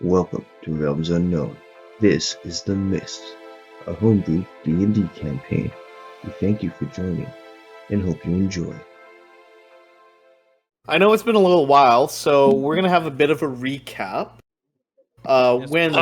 Welcome to Realms Unknown. This is the Mist, a homebrew D&D campaign. We thank you for joining and hope you enjoy. I know it's been a little while, so we're gonna have a bit of a recap. When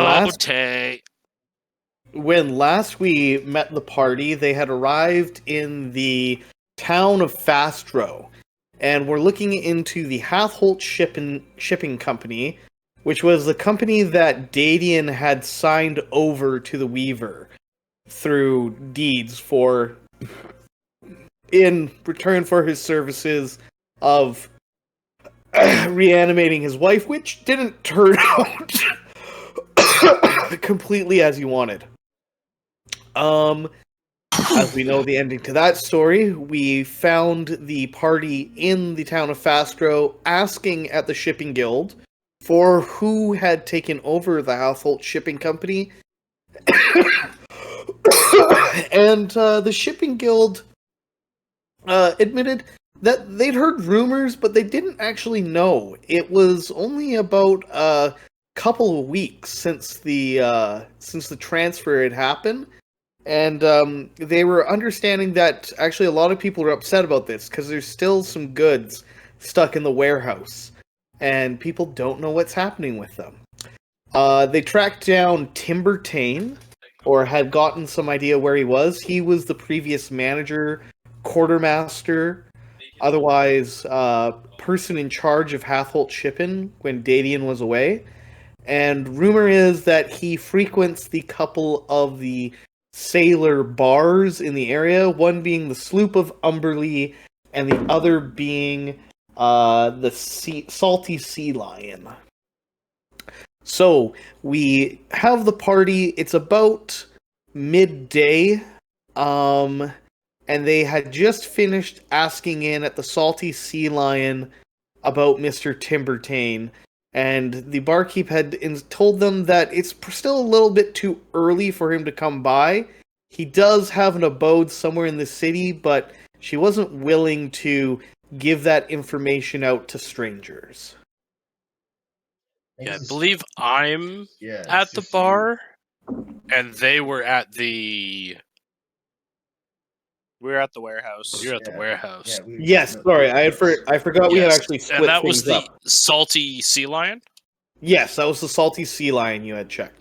last we met the party, they had arrived in the town of Fastro, and we're looking into the Hathholt Shipping Company, which was the company that Dadian had signed over to the Weaver through deeds in return for his services of reanimating his wife, which didn't turn out completely as he wanted. As we know the ending to that story, we found the party in the town of Fastro asking at the shipping guild for who had taken over the Hathholt Shipping Company. And the shipping guild admitted that they'd heard rumors, but they didn't actually know. It was only about a couple of weeks since the transfer had happened, and they were understanding that actually a lot of people are upset about this because there's still some goods stuck in the warehouse, and people don't know what's happening with them. They tracked down Timbertane, or had gotten some idea where he was. He was the previous manager, quartermaster, otherwise person in charge of Hathholt Shipping when Dadian was away. And rumor is that he frequents the couple of the sailor bars in the area, one being the Sloop of Umberlee and the other being the Salty Sea Lion. So we have the party. It's about midday, and they had just finished asking in at the Salty Sea Lion about Mr. Timbertane, and the barkeep had told them that it's still a little bit too early for him to come by. He does have an abode somewhere in the city, but she wasn't willing to give that information out to strangers. Yeah, I believe I'm at the bar, and they were at the... We're at the warehouse. You're at the warehouse. Yes, sorry, I forgot we had actually split things up. And that was the Salty Sea Lion? Yes, that was the Salty Sea Lion you had checked.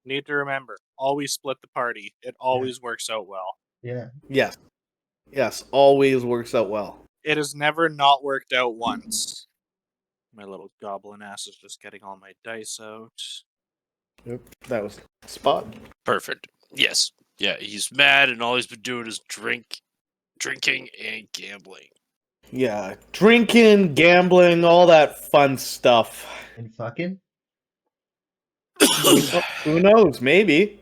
Need to remember, always split the party. It always works out well. Yeah. Yes, always works out well. It has never not worked out once. My little goblin ass is just getting all my dice out. Yep, that was spot. Perfect. Yes. Yeah, he's mad and all he's been doing is drinking and gambling. Yeah, drinking, gambling, all that fun stuff. And fucking? Who knows? Maybe.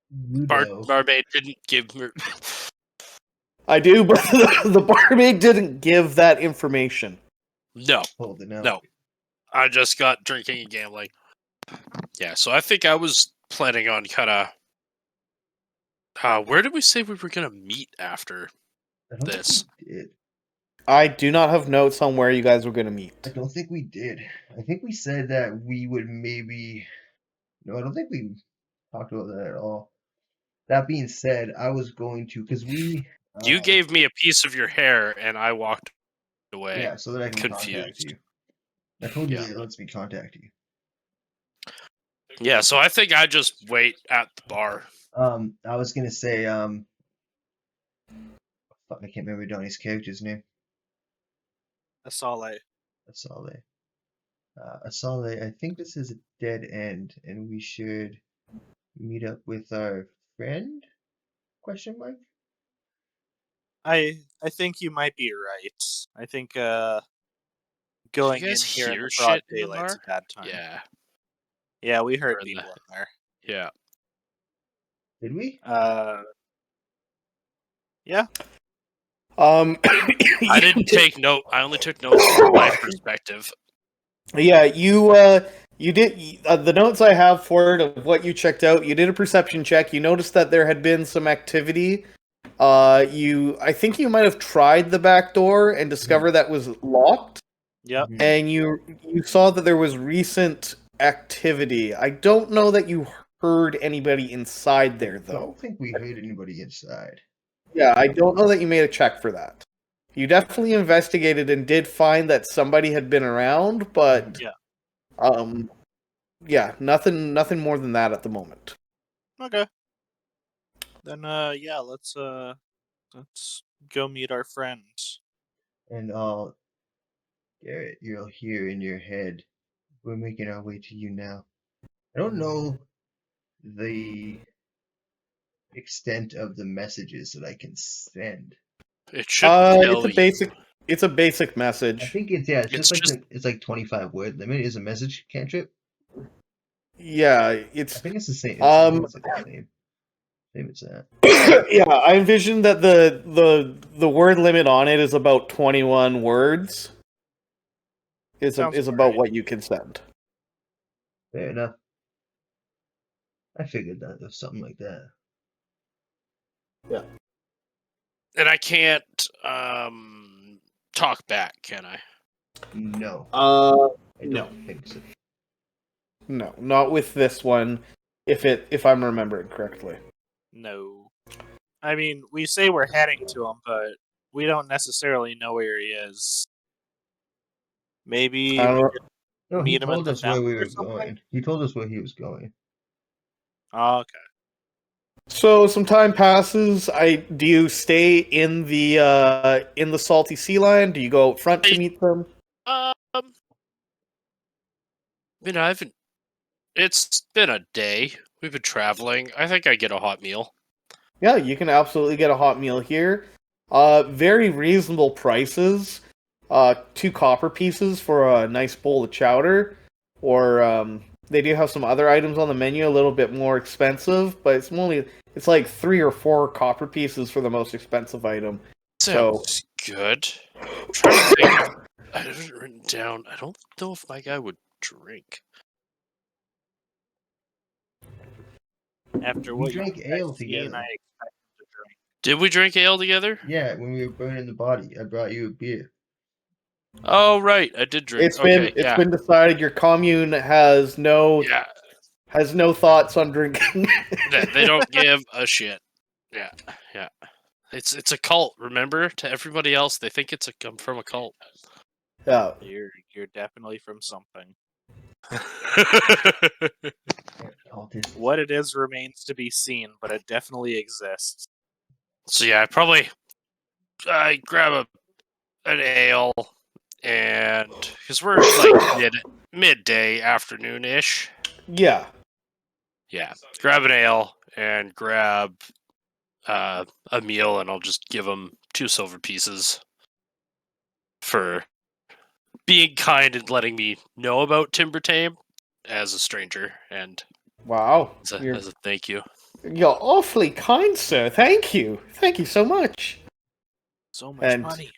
Barmaid didn't give her... I do, but the barmaid didn't give that information. No. Hold it now. No. I just got drinking and gambling. Yeah, so I think I was planning on kind of... where did we say we were going to meet after this? I I do not have notes on where you guys were going to meet. don't think we did. I think we said that we would maybe... No, I don't think we talked about that at all. That being said, I was going to... Because we... You gave me a piece of your hair, and I walked away. Yeah, so that I can contact confused. you. I told you it lets me contact you. Yeah, so I think I just wait at the bar. I was gonna say, fuck, I can't remember Donnie's character's name. Asale. Asale. Asale, I think this is a dead end, and we should meet up with our friend? Question mark? I think you might be right. I think going Did you in guys here in hear the broad shit in the daylight's a bar? bad time. Yeah. Yeah, we heard Or in people the- in there. Yeah. Did we? Yeah. I didn't take note. I only took notes from my perspective. Yeah, you did the notes I have for it of what you checked out. You did a perception check. You noticed that there had been some activity. I think you might have tried the back door and discovered that was locked. Yep. And you saw that there was recent activity. I don't know that you heard anybody inside there, I though. don't think we heard anybody inside. Yeah, I don't know that you made a check for that. You definitely investigated and did find that somebody had been around, but yeah, nothing more than that at the moment. Okay. Then let's go meet our friends. And Garrett, you'll hear in your head, we're making our way to you now. I don't know the extent of the messages that I can send. It should tell It's a basic I message. think it's It's it's like 25 word limit is a message cantrip. Yeah, I it's think it's the same. It's like the same. Same as that. yeah. I envision that the word limit on it is about 21 words. Is Sounds about right. what you can send. Fair enough. I figured that it was something like that. and I can't talk back, can I? No, Uh, I don't think so. no, not with this one. If I'm remembering correctly. No. I mean, we say we're heading to him, but we don't necessarily know where he is. Maybe we could No, he meet him at told the us where we fountain or were something? going. He told us where he was going. Oh, okay. So some time passes. Do you stay in the salty sea lion? Do you go out front to meet them? I haven't. It's been a day. We've been traveling. I think I get a hot meal. Yeah, you can absolutely get a hot meal here. Very reasonable prices. 2 copper pieces for a nice bowl of chowder. Or they do have some other items on the menu, a little bit more expensive, but it's like 3 or 4 copper pieces for the most expensive item. Sounds good. I'm trying to think. I have it written down. I don't know if my guy would drink. After We what drank you've ale seen, together. I expect him to drink. Did we drink ale together? Yeah, when we were burning the body, I brought you a beer. Oh, right. I did drink. It's been decided your commune has no thoughts on drinking. They don't give a shit. Yeah. It's a cult. Remember, to everybody else, they think I'm from a cult. Yeah. You're definitely from something. Cultists. What it is remains to be seen, but it definitely exists. So yeah, I grab an ale, and because we're like midday afternoon-ish. Yeah. Yeah, grab an ale and grab a meal, and I'll just give them 2 silver pieces for being kind and letting me know about Timber Tame as a stranger, and Wow. as a thank you. You're awfully kind, sir. Thank you. Thank you so much. So much money.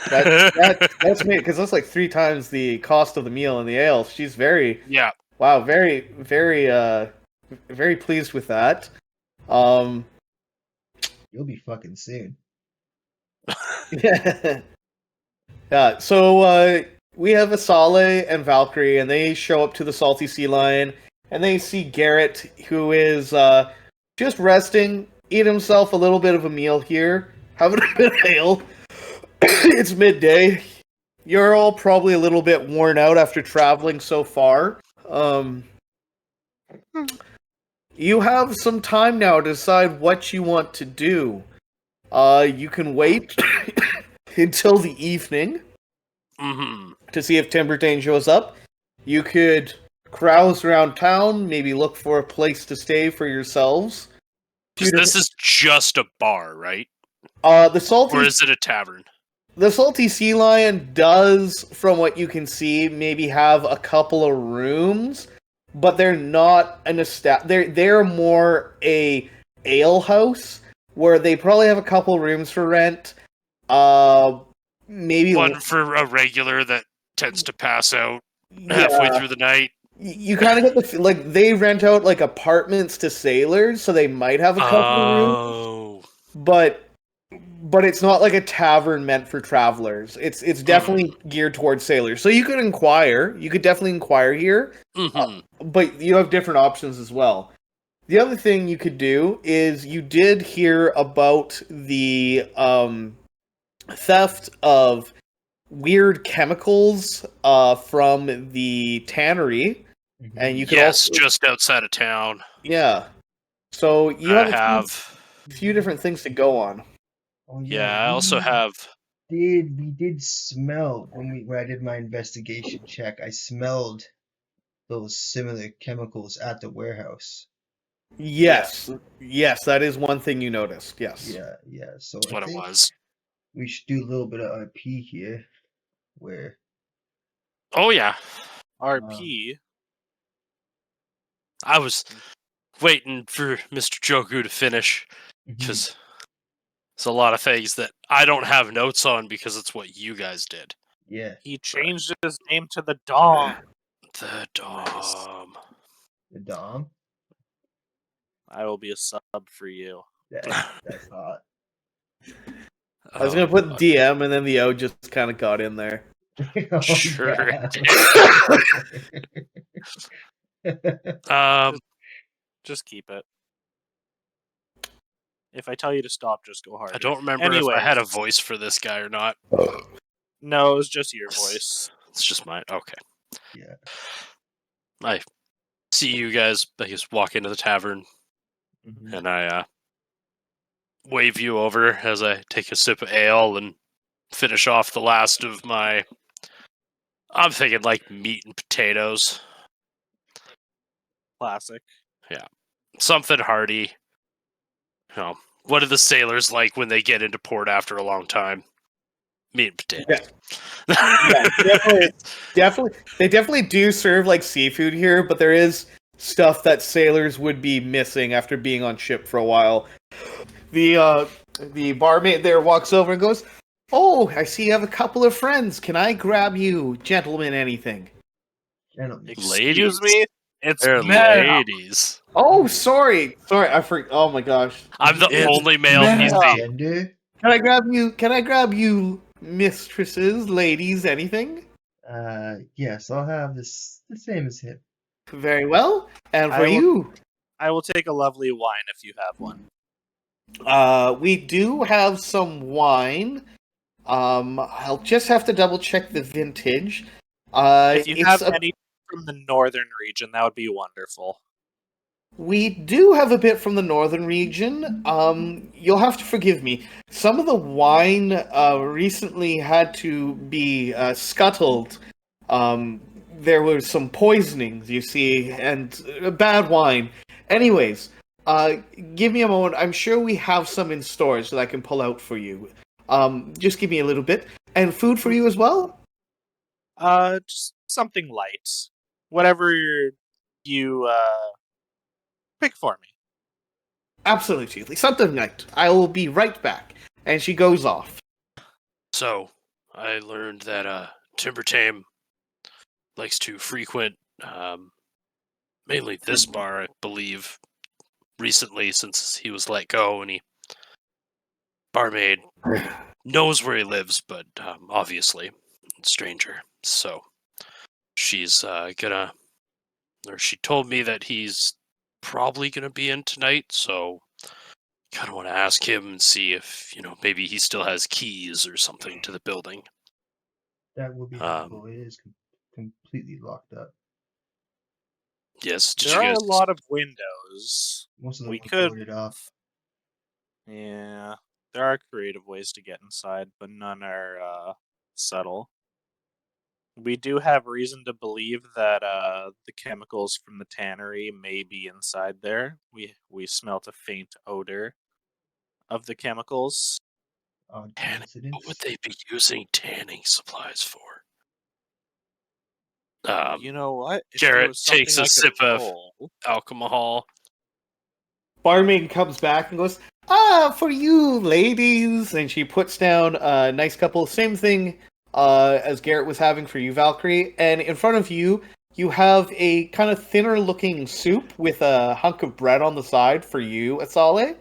That's me, because that's like 3 times the cost of the meal and the ale. She's very very pleased with that. You'll be fucking soon. Yeah. So we have Asale and Valkyrie, and they show up to the Salty Sea Lion, and they see Garrett, who is just resting, eat himself a little bit of a meal here, having a bit of ale. It's midday. You're all probably a little bit worn out after traveling so far. You have some time now to decide what you want to do. You can wait until the evening to see if Timbertane shows up. You could carouse around town, maybe look for a place to stay for yourselves. This is just a bar, right? Or is it a tavern? The Salty Sea Lion does, from what you can see, maybe have a couple of rooms, but they're not they're more a ale house where they probably have a couple rooms for rent. Maybe one for a regular that tends to pass out halfway through the night. You kind of get they rent out like apartments to sailors, so they might have a couple of rooms. but it's not like a tavern meant for travelers. It's definitely geared towards sailors. So you could inquire. You could definitely inquire here, but you have different options as well. The other thing you could do is you did hear about the theft of weird chemicals from the tannery, and you could Yes, also just outside of town. yeah. So you I have have. a few different things to go on. Oh Yeah, I also have. we did smell when I did my investigation check. I smelled those similar chemicals at the warehouse. Yes, yes, that is one thing you noticed. Yes. Yeah. So That's I what it think was. we should do a little bit of RP here, where Oh yeah, RP. I was waiting for Mr. Joku to finish Mhm. because there's a lot of things that I don't have notes on because it's what you guys did. yeah, He changed his name to the Dom. The Dom. the Dom. I will be a sub for you. That's hot. I was gonna put DM and then the O just kind of got in there. Oh, Sure. yeah. Just keep it. If I tell you to stop, just go harder. I don't remember if I had a voice for this guy or not. No, it was just your voice. It's just mine. Okay. Yeah. I see you guys, I guess, walk into the tavern, Mhm. and I wave you over as I take a sip of ale and finish off the last of my. I'm thinking like meat and potatoes. Classic. Something hearty. You know, what are the sailors like when they get into port after a long time? Meat and potatoes. Yeah, definitely. They definitely do serve like seafood here, but there is stuff that sailors would be missing after being on ship for a while. The barmaid there walks over and goes, "Oh, I see you have a couple of friends. Can I grab you, gentlemen, anything?" Gentlemen. Excuse me? It's They're ma'am. ladies. Oh, sorry, I forgot. Oh my gosh. I'm the It's only male ma'am. PC. Gender? Can I grab you, mistresses, ladies, anything? Yes, I'll have this the same as him. Very well. And for I will- you, I will take a lovely wine if you have one. we do have some wine. I'll just have to double check the vintage. If you have any from the northern region, that would be wonderful. We do have a bit from the northern region. You'll have to forgive me. Some of the wine recently had to be scuttled. There were some poisonings, you see, and bad wine. Anyways, give me a moment. I'm sure we have some in stores that I can pull out for you. Just give me a little bit. And food for you as well? Just something light. Whatever you pick for me. Absolutely. Something light. I will be right back. And she goes off. So, I learned that Timber Tame likes to frequent mainly this bar, I believe, recently since he was let go, and barmaid knows where he lives, but obviously, stranger. So, she's she told me that he's probably gonna be in tonight, so kind of want to ask him and see if, maybe he still has keys or something to the building. That would be helpful. It is completely locked up. Yes, did There you are guys... a lot of windows. Most of them We were could- boarded off. Yeah, there are creative ways to get inside, but none are subtle. We do have reason to believe that the chemicals from the tannery may be inside there. We smelt a faint odor of the chemicals. Odd Tanning. coincidence. What would they be using tanning supplies for? You know what? If there Garrett was something takes a I could sip of roll- alcohol. Barmaid comes back and goes, for you ladies. And she puts down a nice couple, same thing as Garrett was having for you, Valkyrie. And in front of you, you have a kind of thinner looking soup with a hunk of bread on the side for you, Asale.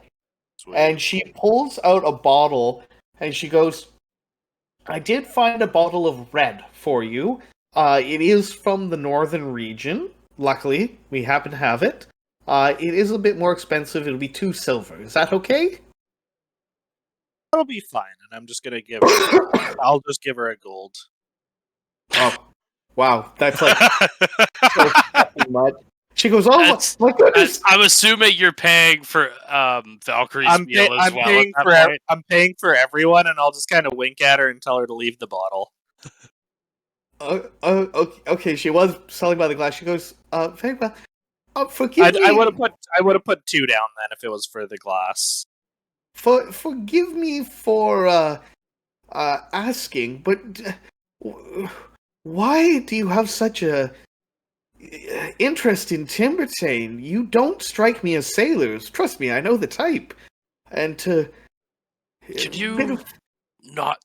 Sweet. And she pulls out a bottle And she goes, I did find a bottle of red for you. It is from the northern region. Luckily, we happen to have it. It is a bit more expensive. It'll be 2 silver. Is that okay? That'll be fine, and I'm just gonna give her. I'll just give her a gold. Oh, wow. That's like so fucking much. She goes, oh That's- my goodness. I'm assuming you're paying for Valkyrie's meal as well. Paying at for that point. I'm paying for everyone, and I'll just kind of wink at her and tell her to leave the bottle. Okay, she was selling by the glass. She goes, very well. Forgive me. I would have put 2 down then if it was for the glass. Forgive me for asking, but why do you have such a interest in Timbertane? You don't strike me as sailors. Trust me, I know the type. And to Can you not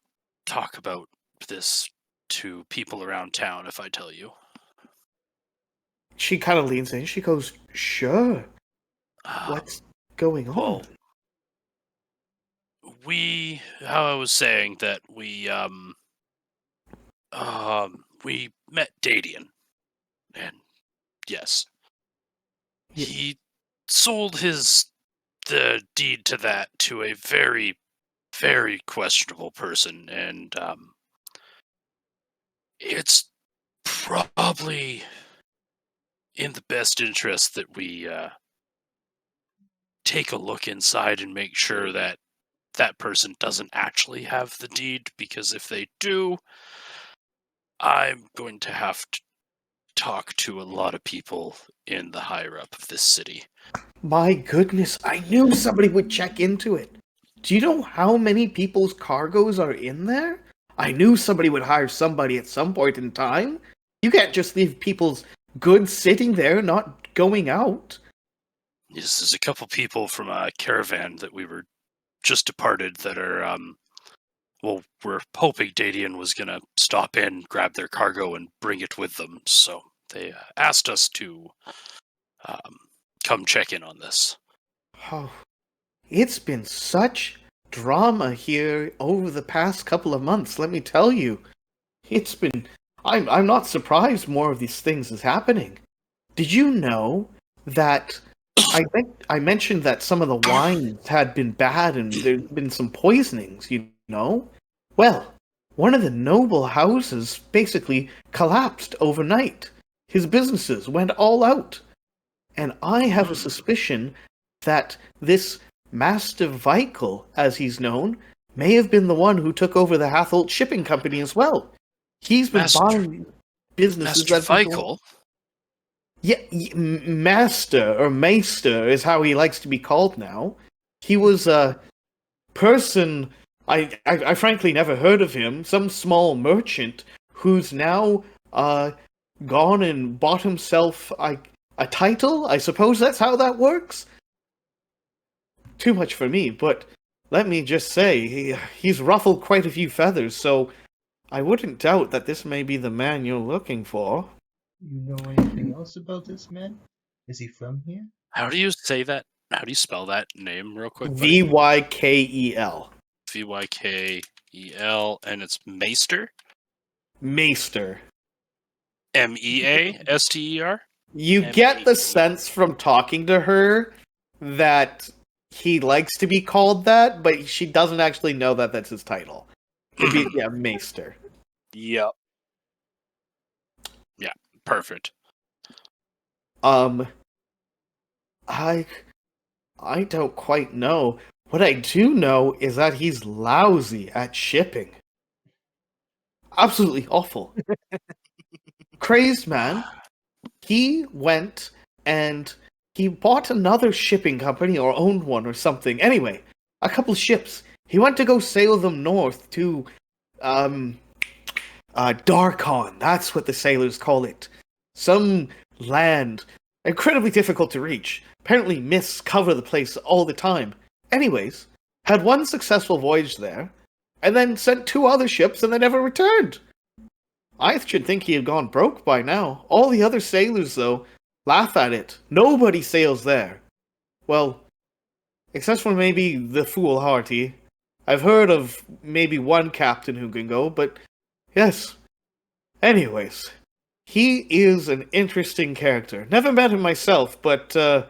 talk about this to people around town if I tell you? She kind of leans in. She goes, "Sure. What's going on?" Well, how I was saying that we met Dadian, and yes, Ye- he sold the deed to that to a very, very questionable person, and it's probably in the best interest that we take a look inside and make sure that that person doesn't actually have the deed, because if they do, I'm going to have to talk to a lot of people in the higher up of this city. My goodness, I knew somebody would check into it. Do you know how many people's cargoes are in there? I knew somebody would hire somebody at some point in time. You can't just leave people's goods sitting there, not going out. Yes, there's a couple people from a caravan that we were just departed that are, we're hoping Dadian was going to stop in, grab their cargo, and bring it with them. So they asked us to come check in on this. Oh, it's been such drama here over the past couple of months, let me tell you. It's been... I'm not surprised more of these things is happening. Did you know that... I mentioned that some of the wines had been bad and there'd been some poisonings, you know? Well, one of the noble houses basically collapsed overnight. His businesses went all out. And I have a suspicion that this Master Vikel, as he's known, may have been the one who took over the Hatholt Shipping Company as well. He's been buying businesses. Master Vikel? Yeah, Master, or Maester, is how he likes to be called now. He was a person, I frankly never heard of him, some small merchant who's now gone and bought himself a title? I suppose that's how that works? Too much for me, but let me just say, he's ruffled quite a few feathers, so I wouldn't doubt that this may be the man you're looking for. You know anything else about this man? Is he from here? How do you say that? How do you spell that name real quick? buddy? Vykel. Vykel, and it's Maester? Maester. Measter? You get the sense from talking to her that he likes to be called that, but she doesn't actually know that that's his title. It'd be, yeah, Maester. Yep. Perfect. I don't quite know. What I do know is that he's lousy at shipping. Absolutely awful. Crazed man. He went and he bought another shipping company or owned one or something. Anyway, a couple of ships. He went to go sail them north to Darkon. That's what the sailors call it. Some land incredibly difficult to reach. Apparently mists cover the place all the time. Anyways, had one successful voyage there, and then sent 2 other ships and they never returned. I should think he had gone broke by now. All the other sailors, though, laugh at it. Nobody sails there. Well, except for maybe the foolhardy. I've heard of maybe one captain who can go, but yes. Anyways, he is an interesting character. Never met him myself, but to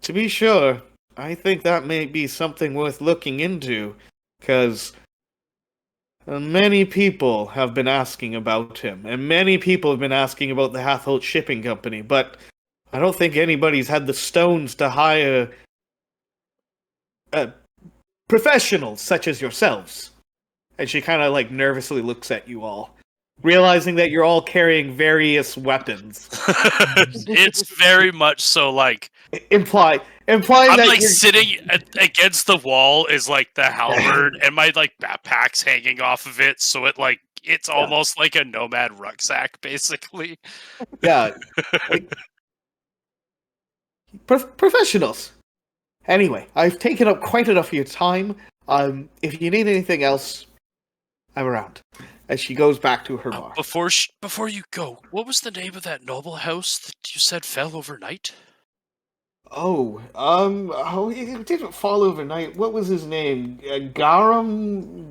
be sure, I think that may be something worth looking into, because many people have been asking about him, and many people have been asking about the Hatholt Shipping Company, but I don't think anybody's had the stones to hire professionals such as yourselves. And she kind of like nervously looks at you all, realizing that you're all carrying various weapons. It's very much so like Implying I'm that like you're sitting against the wall is like the halberd, and my like backpack's hanging off of it, so it's almost like a nomad rucksack, basically. yeah, like professionals. Anyway, I've taken up quite enough of your time. If you need anything else, I'm around. As she goes back to her bar. Before you go, what was the name of that noble house that you said fell overnight? It didn't fall overnight. What was his name? Garl.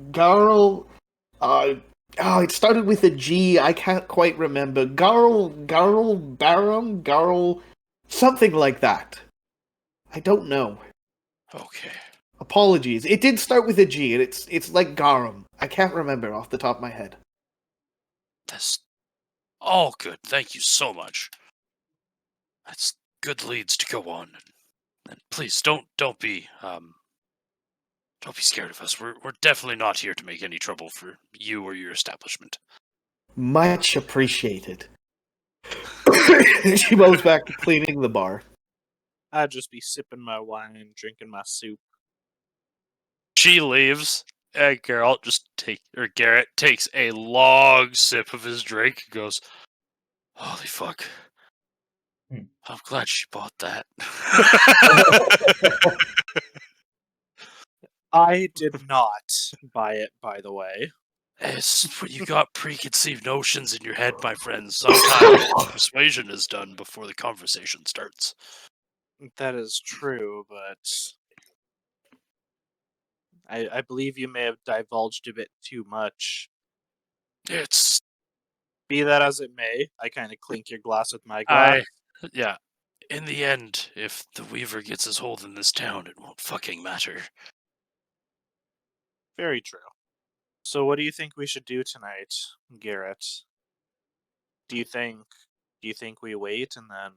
It started with a G. I can't quite remember. Garl, something like that. I don't know. Okay. Apologies. It did start with a G, and it's like Garum. I can't remember off the top of my head. That's all good. Thank you so much. That's good leads to go on. And please don't be scared of us. We're definitely not here to make any trouble for you or your establishment. Much appreciated. She moves back to cleaning the bar. I'd just be sipping my wine and drinking my soup. She leaves, and Garrett takes a long sip of his drink and goes, "Holy fuck. I'm glad she bought that." I did not buy it, by the way. It's when you got preconceived notions in your head, my friend. Sometimes persuasion is done before the conversation starts. That is true, but I believe you may have divulged a bit too much. It's Be that as it may, I kind of clink your glass with my glass. yeah. In the end, if the Weaver gets his hold in this town, it won't fucking matter. Very true. So what do you think we should do tonight, Garrett? Do you think we wait and then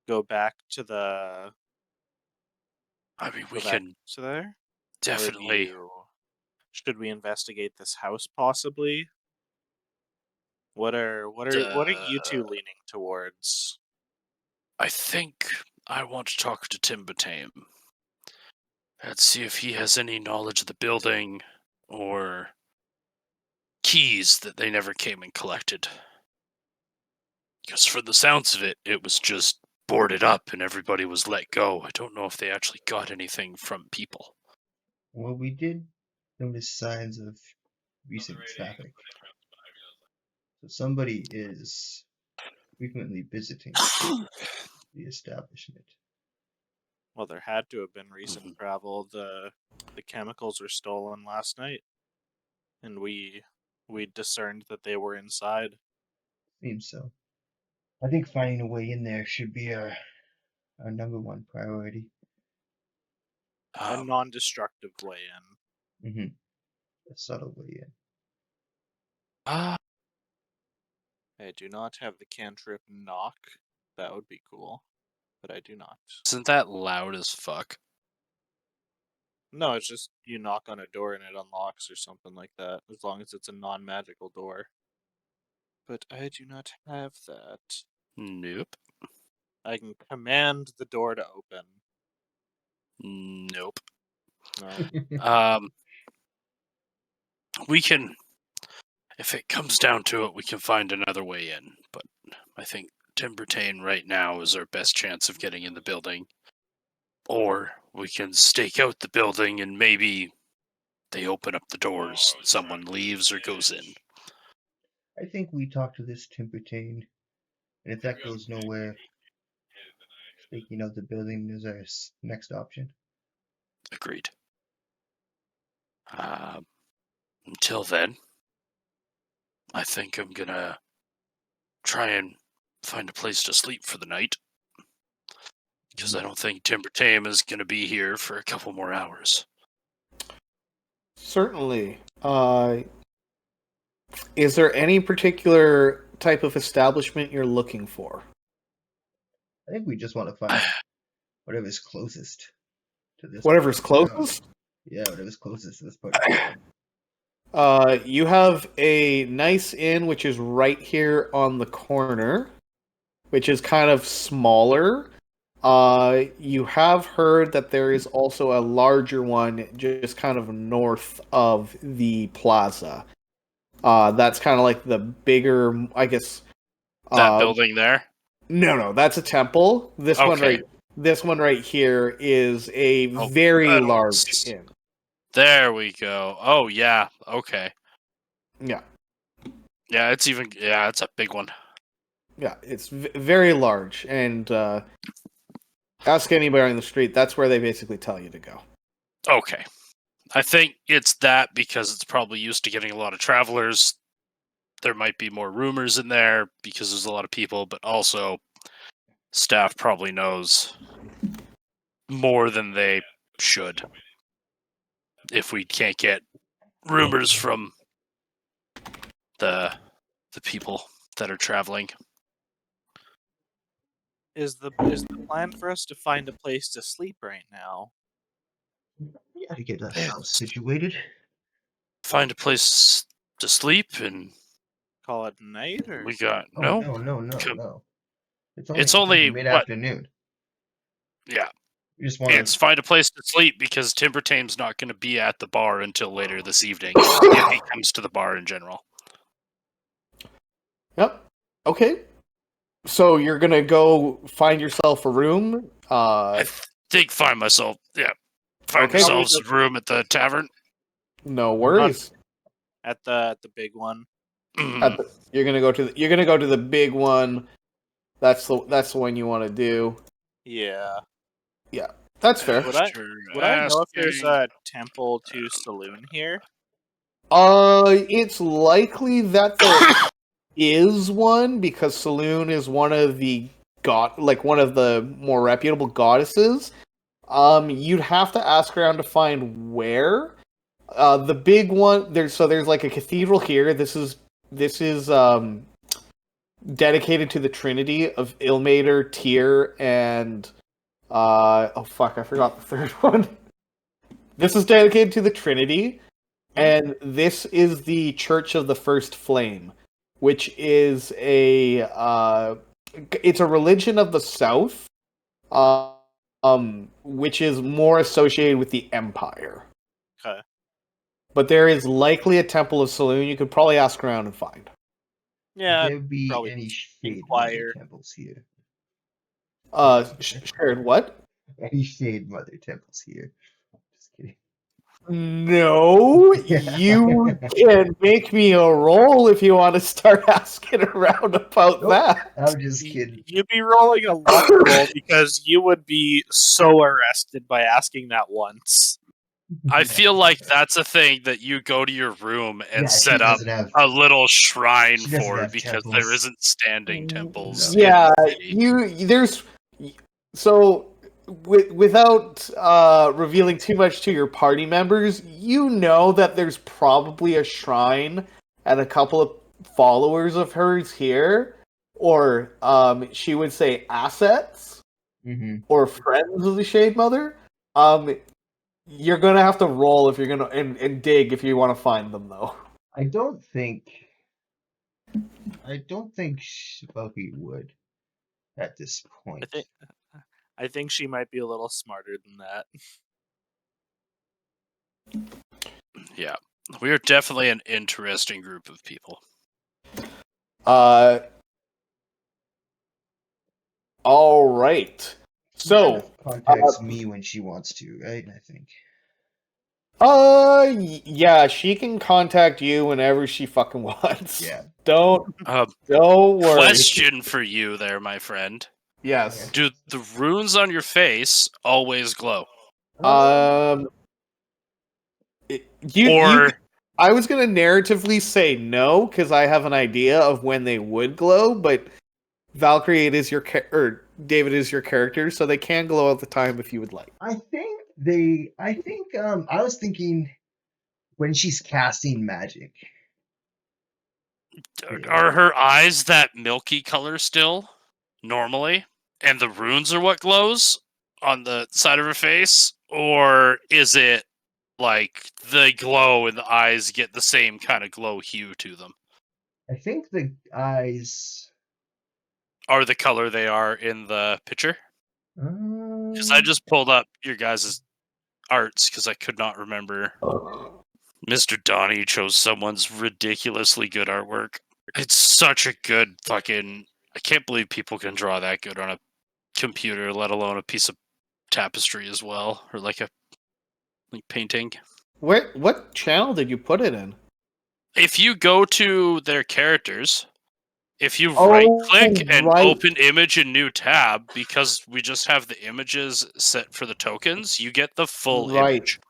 go back to the I mean, we go back can to there? Or definitely. should we investigate this house possibly? What are you two leaning towards? I think I want to talk to Tim Batame. Let's see if he has any knowledge of the building or keys that they never came and collected. Because for the sounds of it, it was just boarded up and everybody was let go. I don't know if they actually got anything from people. Well, we did notice signs of recent traffic. So somebody is frequently visiting the establishment. Well, there had to have been recent travel. The chemicals were stolen last night, and we discerned that they were inside. Seems so. I think finding a way in there should be our number one priority. A non-destructive way in. A subtle way in. Ah, I do not have the cantrip knock. That would be cool, but I do not. isn't that loud as fuck? No, it's just you knock on a door and it unlocks or something like that, as long as it's a non-magical door. But I do not have that. Nope. I can command the door to open. Nope. No. We can, if it comes down to it, we can find another way in. But I think Timbertane right now is our best chance of getting in the building. Or we can stake out the building and maybe they open up the doors, someone leaves or goes in. I think we talk to this Timbertane, and if that goes nowhere, staking out the building is our next option. Agreed. Until then, I think I'm gonna try and find a place to sleep for the night. Because I don't think Timber Tame is gonna be here for a couple more hours. Certainly. Is there any particular type of establishment you're looking for? I think we just want to find whatever's closest to this. Whatever's part of town. closest? Yeah, whatever's closest to this part of town. You have a nice inn which is right here on the corner, which is kind of smaller. You have heard that there is also a larger one just kind of north of the plaza. That's kind of like the bigger, I guess. That building there? No, that's a temple. This one right here is a very large inn. There we go. Oh yeah, okay. Yeah. Yeah, it's a big one. Yeah, it's very large, and ask anybody on the street. That's where they basically tell you to go. Okay. I think it's that because it's probably used to getting a lot of travelers. There might be more rumors in there because there's a lot of people, but also staff probably knows more than they should. If we can't get rumors from the people that are traveling. Is the plan for us to find a place to sleep right now? Yeah, to get ourselves situated. Find a place to sleep and Call it night, or we got No. It's only what? mid-afternoon. Yeah. You just want It's find a place to sleep because Timber Tame's not going to be at the bar until later this evening. If he comes to the bar in general. Yep. Okay. So you're gonna go find yourself a room. I think find myself ourselves a room at the tavern. No worries. at the big one. You're gonna go to the big one. That's the one you want to do. Yeah. Yeah, that's fair. Would I know if there's a temple to saloon here? It's likely that there is one because Saloon is one of the one of the more reputable goddesses. You'd have to ask around to find where. The big one there's like a cathedral here. This is dedicated to the Trinity of Ilmater, Tyr, and I forgot the third one. This is dedicated to the Trinity, and this is the Church of the First Flame, which is it's a religion of the South, which is more associated with the Empire. Okay. But there is likely a Temple of Saloon. You could probably ask around and find. Yeah. Would there be probably any shade inquire. mother temples here? Shared what? Any shade mother temples here? Just kidding. No, you can make me a roll if you want to start asking around about that. I'm just kidding. You'd be rolling a luck roll because you would be so arrested by asking that once. I feel like that's a thing that you go to your room and set up a little shrine for because temples. there isn't standing temples. Yeah, without revealing too much to your party members, you know that there's probably a shrine and a couple of followers of hers here, or she would say assets, or friends of the Shade Mother. You're gonna have to roll if you're gonna and dig if you want to find them, though. I don't think Buffy would at this point. I think she might be a little smarter than that. Yeah, we are definitely an interesting group of people. All right. So contacts me when she wants to, right? I think. Yeah, she can contact you whenever she fucking wants. Yeah. Don't worry. Question for you there, my friend. Yes. Do the runes on your face always glow? I was gonna narratively say no because I have an idea of when they would glow, but Valkyrie, it is your or David is your character, so they can glow at the time if you would like. I was thinking when she's casting magic. Are her eyes that milky color still, normally? And the runes are what glows on the side of her face? Or is it like they glow and the eyes get the same kind of glow hue to them? I think the eyes Are the color they are in the picture? Because I just pulled up your guys' arts because I could not remember. Mr. Donnie chose someone's ridiculously good artwork. It's such a good fucking... I can't believe people can draw that good on a computer, let alone a piece of tapestry as well, or like painting. What channel did you put it in? If you go to their characters, if you right-click and open image in new tab, because we just have the images set for the tokens, you get the full image.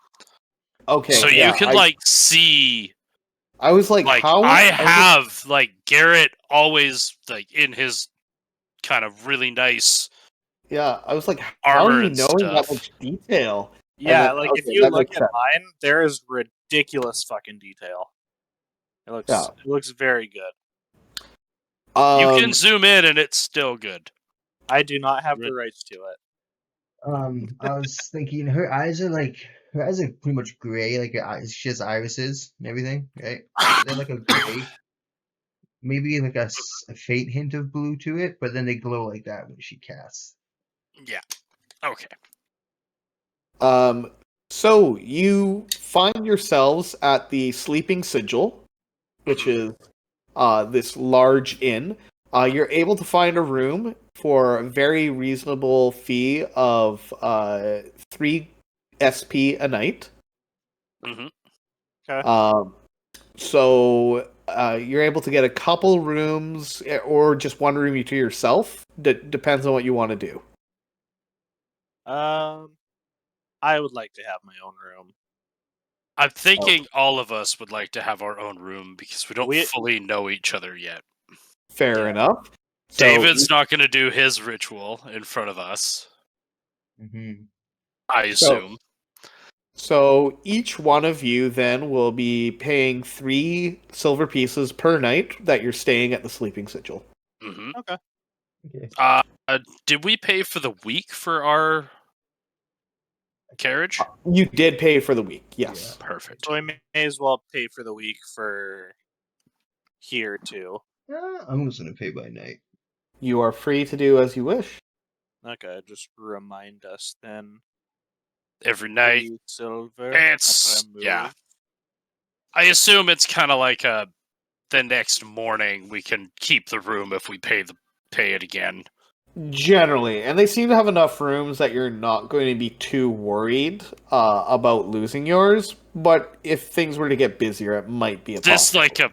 Okay, so you can see. I was like, how? I have Garrett always in his kind of really nice. Yeah, I was like, how armor are you and knowing stuff. that much detail? Yeah, if you look at mine, there is ridiculous fucking detail. It looks very good. You can zoom in and it's still good. I do not have the rights to it. I was thinking her eyes are pretty much gray, like her eyes. She has irises and everything, right? They're like a gray, maybe like a faint hint of blue to it, but then they glow like that when she casts. Yeah. Okay. So you find yourselves at the Sleeping Sigil, which is this large inn. You're able to find a room for a very reasonable fee of 3 SP a night. Mm-hmm. Okay. So you're able to get a couple rooms or just one room to yourself. Depends on what you want to do. I would like to have my own room. I'm thinking all of us would like to have our own room because we don't fully know each other yet. Fair enough. David's not going to do his ritual in front of us. Mm-hmm. I assume. So each one of you then will be paying 3 silver pieces per night that you're staying at the Sleeping Sigil. Mm-hmm. Okay. Did we pay for the week for our carriage? You did pay for the week, yes. Yeah, perfect. So I may as well pay for the week for here too. I'm just gonna pay by night. You are free to do as you wish. Okay, just remind us then. Every night. Silver. Yeah. I assume it's kind of like the next morning we can keep the room if we pay it again. Generally, and they seem to have enough rooms that you're not going to be too worried about losing yours. But if things were to get busier, it might be a this like a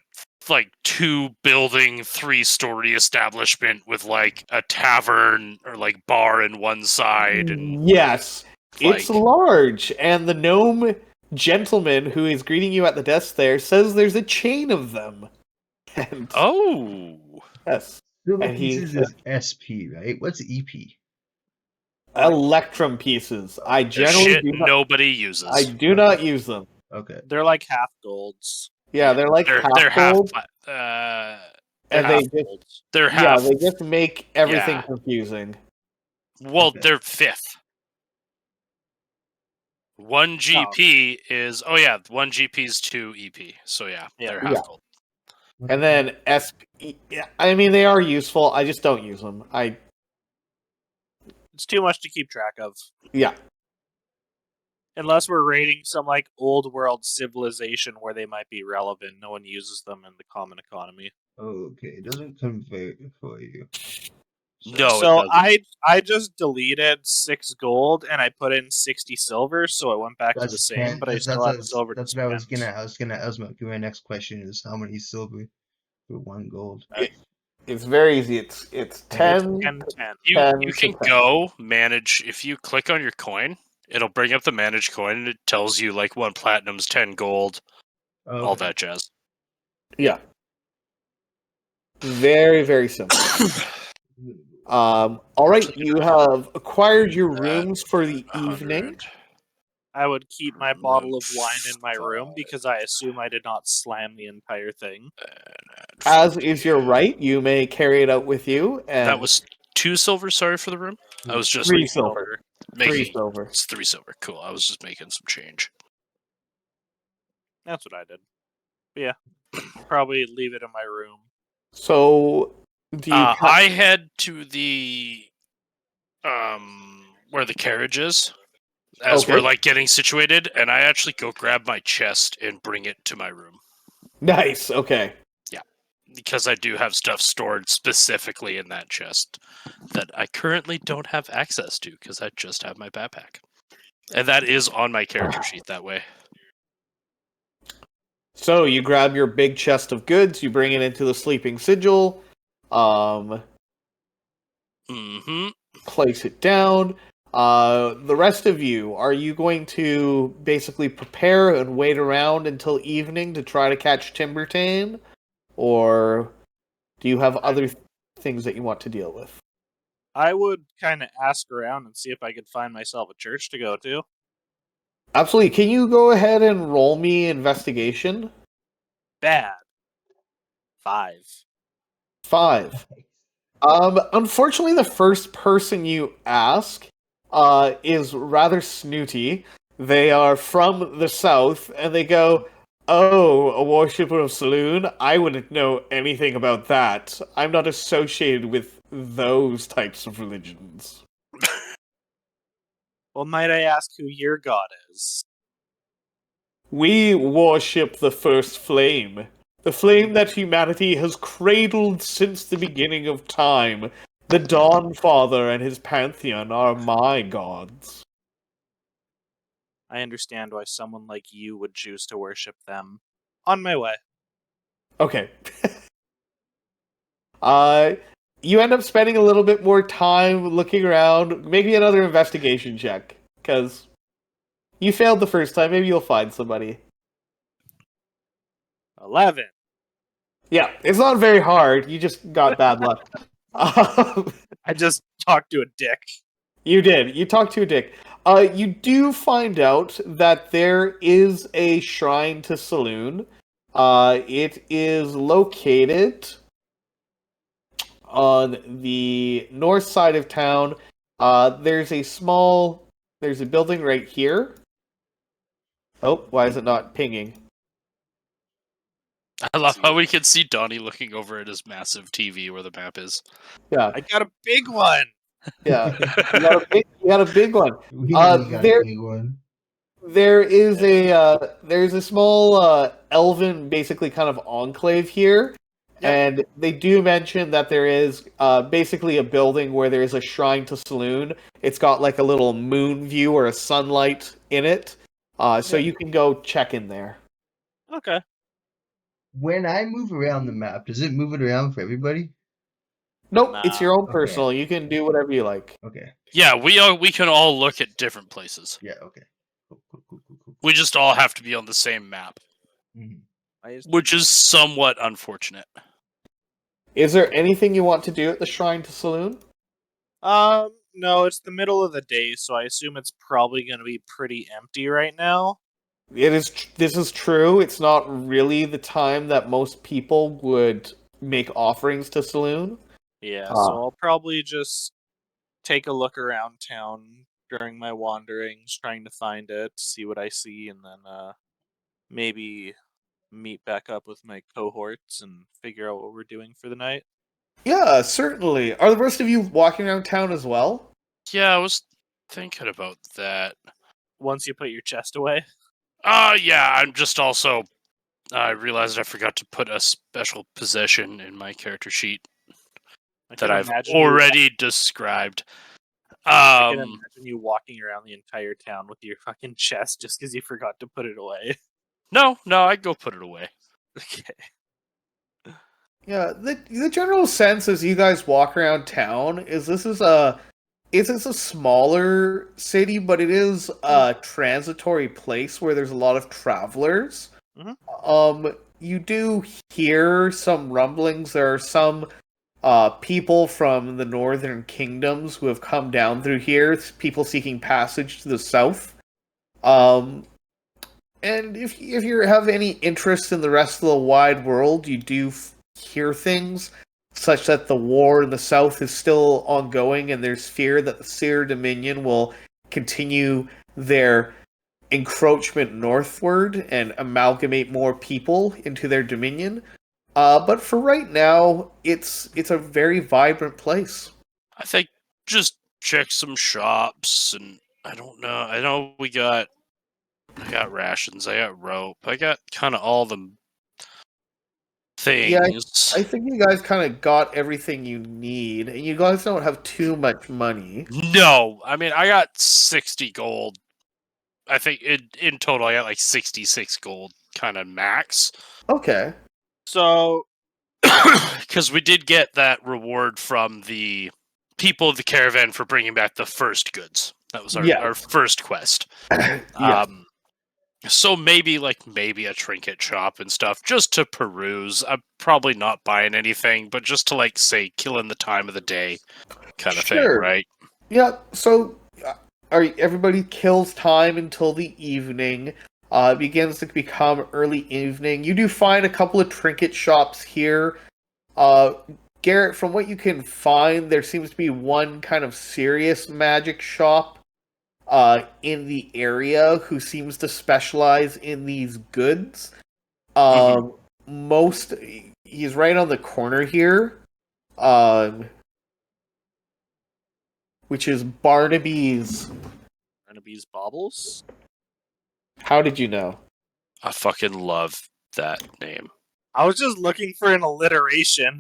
2-building 3-story establishment with a tavern or bar in one side, and yes, it's large, and the gnome gentleman who is greeting you at the desk there says there's a chain of them. And, yes. Silver pieces is SP, right? What's EP? Electrum pieces. I generally nobody uses. I do not use them. Okay. They're like half golds. Yeah, they're like they're half gold. They're half. They just make everything confusing. Well, they're fifth. 1 GP is 1 GP is 2 EP. So they're half gold. And then SP. I mean, they are useful. I just don't use them. It's too much to keep track of. Yeah. Unless we're raiding some old world civilization where they might be relevant, no one uses them in the common economy. Okay, it doesn't convert for you. So I just deleted 6 gold and I put in 60 silver, so it went back to the same. But I still have silver. That's what I was gonna. My next question is how many silver for 1 gold? It's very easy. It's 10. 10. You can go manage if you click on your coin It'll bring up the managed coin, and it tells you, like, 1 platinum's 10 gold, all Okay. that jazz. Yeah. Very, very simple. All right, you have acquired your rooms for the evening. 100. I would keep my Room bottle of wine in my 5. room because I assume I did not slam the entire thing. As is your right, you may carry it out with you. And That was 2 silver, sorry for the room. I was just 3 silver. making 3 silver. It's 3 silver. Cool. I was just making some change. That's what I did. But yeah, probably leave it in my room. So, do you? I head to the where the carriage is, as Okay. we're like getting situated, and I actually go grab my chest and bring it to my room Nice. Okay. because I do have stuff stored specifically in that chest that I currently don't have access to because I just have my backpack, and that is on my character sheet that way. So you grab your big chest of goods, you bring it into the sleeping sigil, Mm-hmm. place it down. The rest of you, are you going to basically prepare and wait around until evening to try to catch Timbertane? Or do you have other things that you want to deal with? I would kind of ask around and see if I could find myself a church to go to. Absolutely. Can you go ahead and roll me investigation? Bad. 5. 5. Unfortunately, the first person you ask is rather snooty. They are from the south, and they go, "Oh, a worshipper of Saloon? I wouldn't know anything about that. I'm not associated with those types of religions." Well, might I ask who your god is? We worship the first flame. The flame that humanity has cradled since the beginning of time. The Dawn Father and his pantheon are my gods. I understand why someone like you would choose to worship them. On my way. Okay. You end up spending a little bit more time looking around. Make me another investigation check, because you failed the first time. Maybe you'll find somebody. 11. Yeah, it's not very hard. You just got bad luck. I just talked to a dick. You did. You talked to a dick. You do find out that there is a shrine to Saloon. It is located on the north side of town. There's a building right here. Oh, why is it not pinging? I love how we can see Donnie looking over at his massive TV where the map is. Yeah, I got a big one. yeah. You got a big one. We know you got there- a big one. There's a small elven, basically kind of enclave here, and they do mention that there is basically a building where there is a shrine to Saloon. It's got like a little moon view or a sunlight in it, so you can go check in there. Okay. When I move around the map, does it move it around for everybody? Nope, Nah. it's your own Okay. personal. You can do whatever you like. Okay. Yeah, we can all look at different places. Yeah, okay. Cool. We just all have to be on the same map, Mhm. which is somewhat unfortunate. Is there anything you want to do at the shrine to Saloon? No, it's the middle of the day, so I assume it's probably going to be pretty empty right now. This is true. It's not really the time that most people would make offerings to Saloon. Yeah, Ah. so I'll probably just take a look around town during my wanderings, trying to find it, see what I see, and then maybe meet back up with my cohorts and figure out what we're doing for the night. Yeah, certainly. Are the rest of you walking around town as well? Yeah, I was thinking about that. Once you put your chest away. Yeah, I'm just also... I realized I forgot to put a special possession in my character sheet that I've already described. I can imagine you walking around the entire town with your fucking chest just because you forgot to put it away. No, I'd go put it away. Okay. Yeah, the general sense as you guys walk around town is this is a it's a smaller city, but it is a transitory place where there's a lot of travelers. You do hear some rumblings. There are some people from the northern kingdoms who have come down through here. It's people seeking passage to the south. And if you have any interest in the rest of the wide world, you do hear things such that the war in the south is still ongoing, and there's fear that the Seer Dominion will continue their encroachment northward and amalgamate more people into their dominion. But for right now, it's a very vibrant place. I think just check some shops, and I don't know. I know I got rations, I got rope, I got kind of all the things. Yeah, I think you guys kind of got everything you need, and you guys don't have too much money. No, I mean, I got 60 gold. I think in total, I got like 66 gold, kind of max. Okay. So, because we did get that reward from the people of the caravan for bringing back the first goods. That was our first quest. Yeah. So maybe a trinket shop and stuff just to peruse. I'm probably not buying anything, but just to like say killing the time of the day kind of thing, right? Yeah. So everybody kills time until the evening. It begins to become early evening. You do find a couple of trinket shops here. Garrett, from what you can find, there seems to be one kind of serious magic shop in the area who seems to specialize in these goods. He's right on the corner here, which is Barnaby's. Barnaby's Baubles? How did you know? I fucking love that name. I was just looking for an alliteration.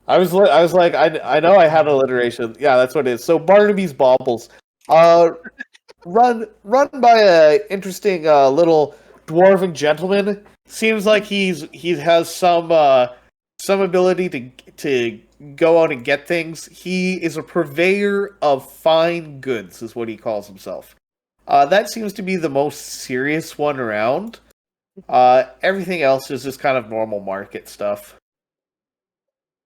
I was like, I know I had alliteration. Yeah, that's what it is. So Barnaby's Baubles. Run by a interesting little dwarven gentleman. Seems like he has some ability to go out and get things. He is a purveyor of fine goods, is what he calls himself. That seems to be the most serious one around. Everything else is just kind of normal market stuff.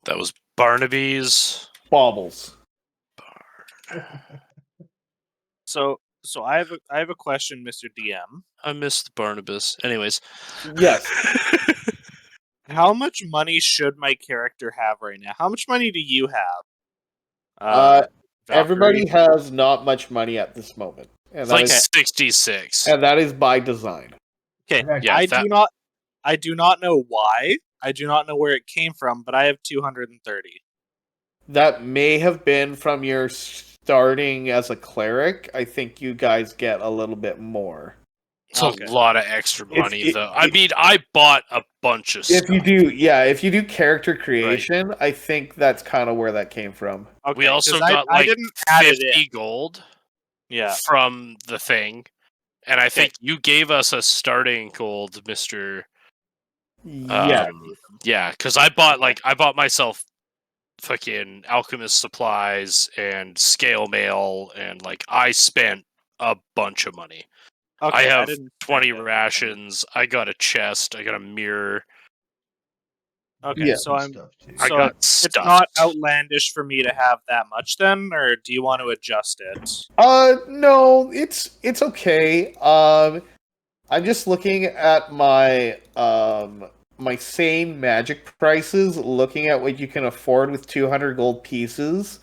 That was Barnaby's Baubles. So I have a question, Mr. DM. I missed Barnabas. Anyways. Yes. How much money should my character have right now? How much money do you have? Everybody has not much money at this moment. And it's like 66. And that is by design. Okay. Yeah, I do not know why. I do not know where it came from, but I have 230. That may have been from your starting as a cleric. I think you guys get a little bit more. It's a lot of extra money, though. I mean, I bought a bunch of stuff. If you do character creation, right. I think that's kind of where that came from. Okay, we also got I didn't add 50 gold from the thing. And I think you gave us a starting gold, Mr. Yeah, because I bought myself fucking alchemist supplies and scale mail, and I spent a bunch of money. Okay, I have 20 rations. I got a chest. I got a mirror. Okay, so it's not outlandish for me to have that much then, or do you want to adjust it? No, it's okay. I'm just looking at my my sane magic prices, looking at what you can afford with 200 gold pieces.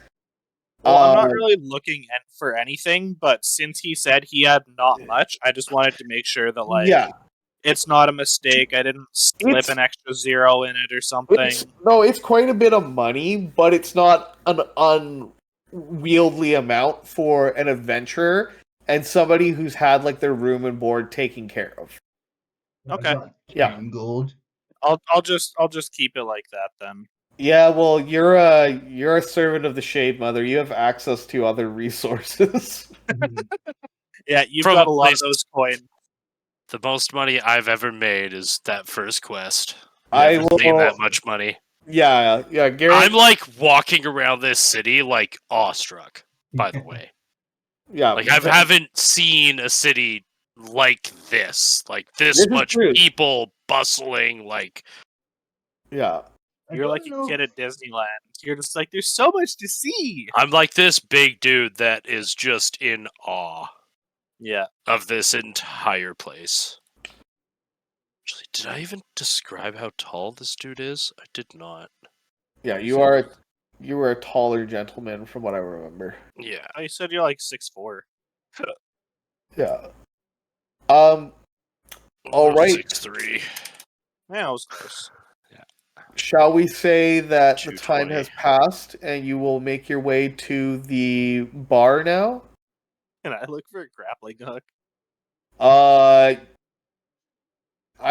Well, I'm not really looking for anything, but since he said he had not much, I just wanted to make sure that it's not a mistake. I didn't slip an extra 0 in it or something. It's quite a bit of money, but it's not an unwieldy amount for an adventurer and somebody who's had their room and board taken care of. Okay. Yeah. Gold. I'll just keep it like that then. Yeah, well, you're a servant of the Shade Mother. You have access to other resources. Yeah, you've got a lot of those coins. The most money I've ever made is that first quest. I will seen that much money. Yeah, Gary. I'm walking around this city awestruck. by the way. Yeah, Like, I haven't seen a city like this. Like, this This is much true. people bustling, like... Yeah. I You're don't like a know. kid at Disneyland. You're just like, there's so much to see. I'm like this big dude that is just in awe Yeah. of this entire place. Actually, did I even describe how tall this dude is? I did not. Yeah, you were a taller gentleman from what I remember. Yeah. Oh, you said you're like 6'4". Yeah. All right. 6'3". Yeah, I was close. Shall we say that the time 220. has passed and you will make your way to the bar now? Can I look for a grappling hook? I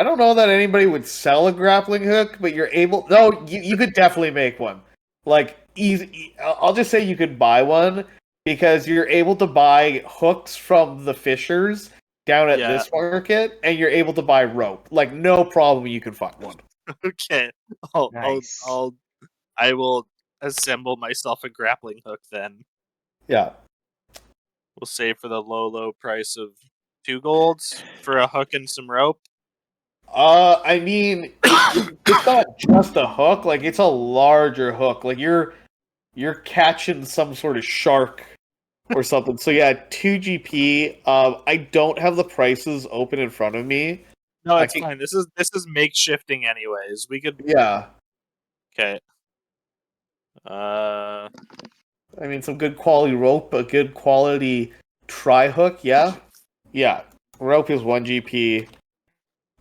don't know that anybody would sell a grappling hook, but you're able. No, you could definitely make one. Like easy. I'll just say you could buy one because you're able to buy hooks from the fishers down at Yeah. this market, and you're able to buy rope. Like no problem, you can find one. Okay. Nice. I will assemble myself a grappling hook then. Yeah. We'll say for the low price of 2 golds for a hook and some rope. I mean, it's not just a hook. Like it's a larger hook. Like you're catching some sort of shark or something. So yeah, 2 GP. I don't have the prices open in front of me. No, it's fine. This is makeshifting anyways. We could. Yeah. Okay. I mean, some good quality rope, a good quality tri hook. Yeah. Yeah. Rope is 1 GP.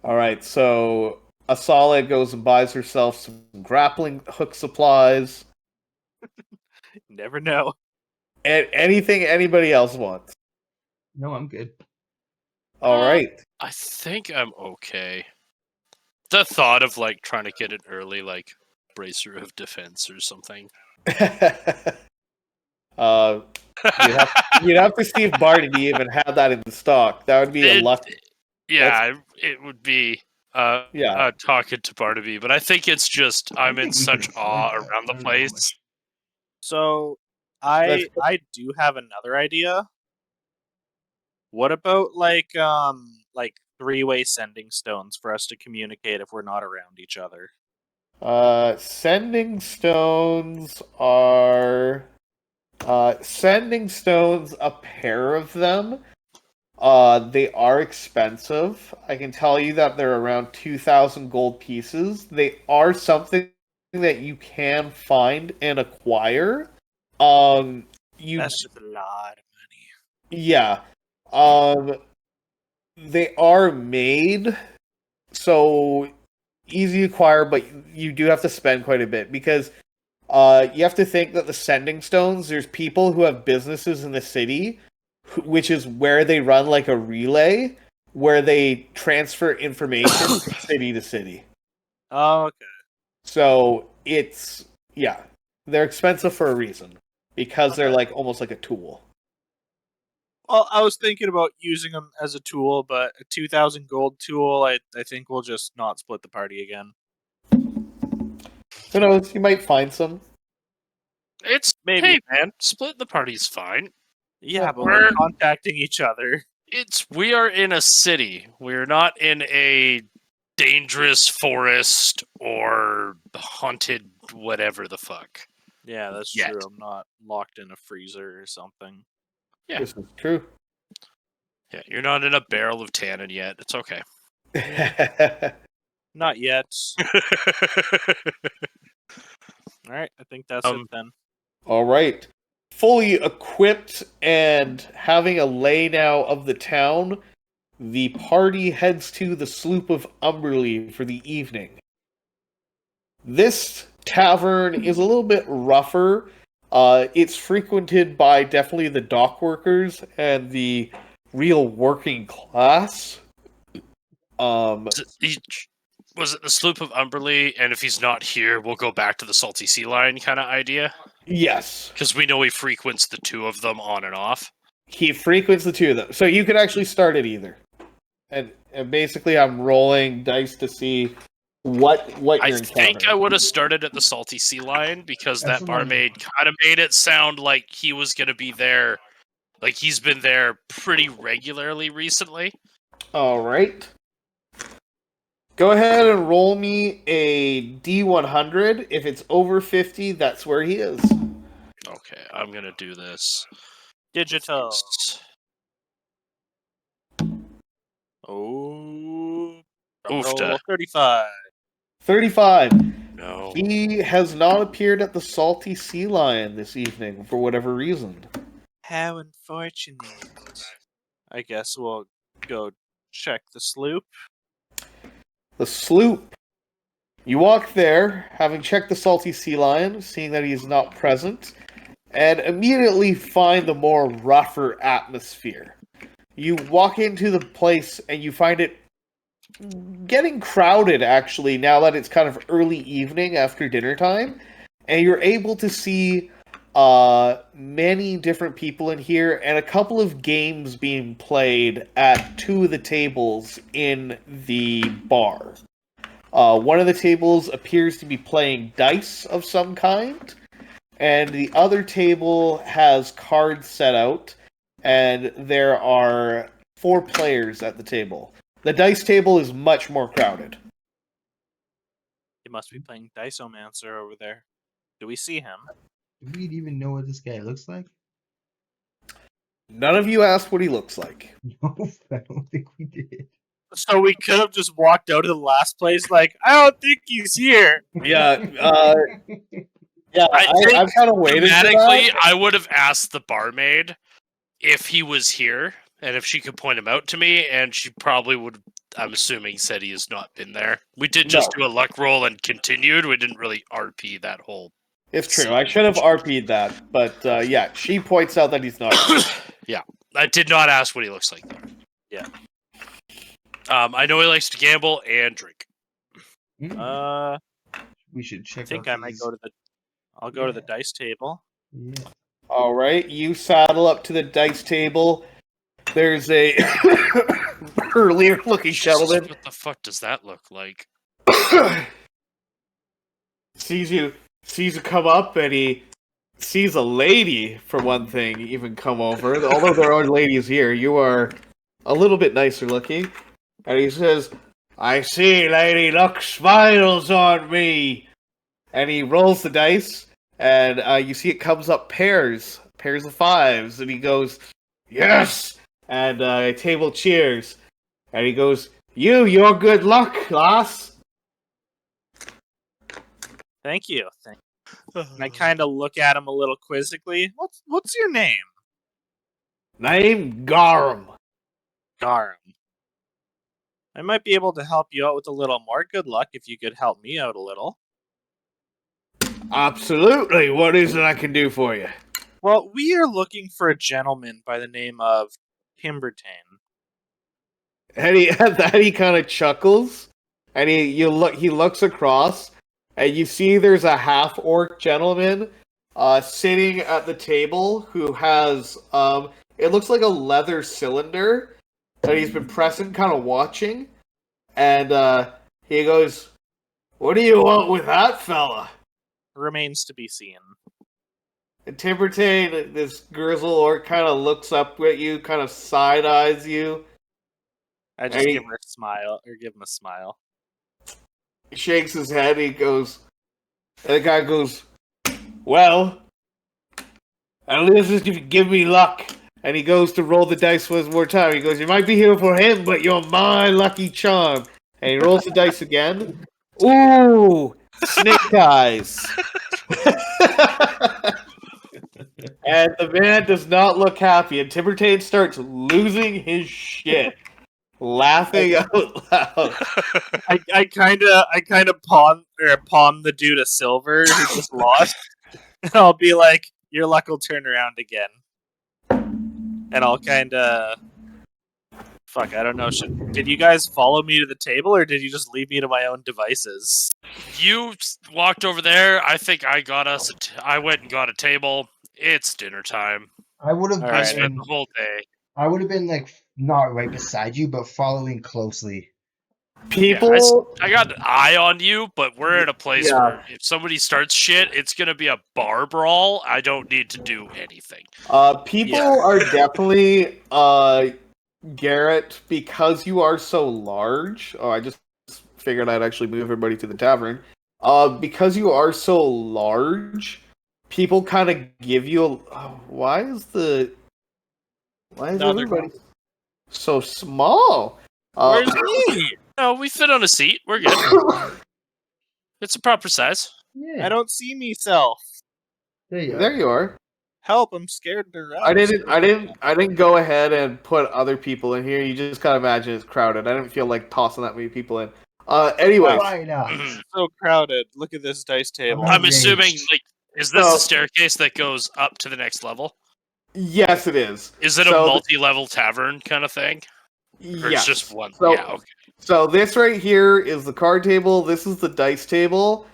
All right. So Asala goes and buys herself some grappling hook supplies. Never know. And anything anybody else wants. No, I'm good. All right. I think I'm okay. The thought of like trying to get an early like bracer of defense or something. You'd have to see if Barnaby even had that in stock. That would be a luck. Yeah, it would be Yeah. talking to Barnaby, but I think it's just I'm in think we such can afford awe that. around I the don't know how place. much. So I do have another idea. What about like 3-way sending stones for us to communicate if we're not around each other? Sending stones are a pair of them. They are expensive. I can tell you that they're around 2,000 gold pieces. They are something that you can find and acquire. That's just a lot of money. Yeah. They are made so easy to acquire, but you do have to spend quite a bit because you have to think that the sending stones, there's people who have businesses in the city, which is where they run like a relay, where they transfer information from city to city. Oh, okay. So they're expensive for a reason because they're Okay. like almost like a tool. Well, I was thinking about using them as a tool, but a 2,000 gold tool, I think we'll just not split the party again. Who knows? You might find some. It's Maybe. Hey man, split the party's fine. Yeah, but We're- we're contacting each other. We are in a city. We're not in a dangerous forest or haunted whatever the fuck. Yeah, that's Yet. true. I'm not locked in a freezer or something. Yeah. This is true. Yeah, you're not in a barrel of tannin yet. It's okay. Not yet. All right, I think that's it then. All right. Fully equipped and having a lay now of the town, the party heads to the sloop of Umberley for the evening. This tavern is a little bit rougher. It's frequented by definitely the dock workers and the real working class. Was it the sloop of Umberley? And if he's not here, we'll go back to the Salty Sea Lion kind of idea? Yes. Because we know he frequents the two of them on and off. He frequents the two of them. So you could actually start at either. And basically I'm rolling dice to see what I you're think I encountering. would have started at the Salty Sea Lion because That's that the one. barmaid kind of made it sound like he was going to be there. Like he's been there pretty regularly recently. All right. Go ahead and roll me a D100. If it's over 50, that's where he is. Okay, I'm going to do this. Digital. Oof, Oh, Oofta. roll 35. 35. No. He has not appeared at the Salty Sea Lion this evening for whatever reason. How unfortunate. I guess we'll go check the sloop. The sloop. You walk there, having checked the Salty Sea Lion, seeing that he is not present, and immediately find the more rougher atmosphere. You walk into the place and you find it getting crowded, actually, now that it's kind of early evening after dinner time, and you're able to see many different people in here and a couple of games being played at two of the tables in the bar. One of the tables appears to be playing dice of some kind, and the other table has cards set out, and there are 4 players at the table. The dice table is much more crowded. He must be playing Diceomancer over there. Do we see him? Do we even know what this guy looks like? None of you asked what he looks like. No, I don't think we did. So we could have just walked out of the last place like, I don't think he's here. Yeah, I think I'm kind of waiting for thematically, that. I would have asked the barmaid if he was here and if she could point him out to me, and she probably would, I'm assuming, said he has not been there. We did just do a luck roll and continued. We didn't really RP that whole. It's true. I should have RP'd that, but yeah, she points out that he's not. Yeah, I did not ask what he looks like, though. Yeah. I know he likes to gamble and drink. We should check. I think out I might these- go to the. I'll go to the dice table. Yeah. All right, you saddle up to the dice table. There's a earlier-looking gentleman. What the fuck does that look like? sees you come up, and he sees a lady, for one thing, even come over. Although there are ladies here, you are a little bit nicer looking. And he says, I see Lady Luck smiles on me. And he rolls the dice, and you see it comes up pairs of 5s, and he goes, yes! And table cheers. And he goes, your good luck, lass. Thank you. And I kind of look at him a little quizzically. What's your name? Name Garum. Garum. I might be able to help you out with a little more good luck if you could help me out a little. Absolutely. What is it I can do for you? Well, we are looking for a gentleman by the name of Timbertane. And at that he kind of chuckles, and he looks across, and you see there's a half-orc gentleman sitting at the table who has it looks like a leather cylinder that he's been pressing, kind of watching, and he goes, "What do you want with that fella?" Remains to be seen. And Timbertane, this grizzle orc, kind of looks up at you, kind of side-eyes you. I just give her a smile, or give him a smile. He shakes his head, he goes, and the guy goes, well, at least if you give me luck. And he goes to roll the dice one more time. He goes, you might be here for him, but you're my lucky charm. And he rolls the dice again. Ooh, snake eyes. And the man does not look happy, and Timbertane starts losing his shit. Laughing out loud. I kind of palm the dude a silver who just lost, and I'll be like, "Your luck will turn around again." And I'll kind of, fuck, I don't know. Did you guys follow me to the table, or did you just leave me to my own devices? You walked over there. I think I got us. I went and got a table. It's dinner time. I would have. I spent the whole day. I would have been like not right beside you, but following closely. People, I got an eye on you, but we're in a place Yeah. where if somebody starts shit, it's gonna be a bar brawl. I don't need to do anything. people Yeah. are definitely Garrett, because you are so large. Oh, I just figured I'd actually move everybody to the tavern. Because you are so large, people kind of give you why is No, they're everybody so small? Where's me? No, we fit on a seat. We're good. It's a proper size. Yeah. I don't see myself. There you There are. you are. Help! I'm scared to run. I didn't go ahead and put other people in here. You just gotta imagine it's crowded. I didn't feel like tossing that many people in. Anyways, Why not? So crowded. Look at this dice table. I'm I'm assuming, Engaged. like, is this So- the staircase that goes up to the next level? yes, it is. Is it a So- multi-level tavern kind of thing? Or Yes. it's just one? So, Yeah, okay. So this right here is the card table. This is the dice table.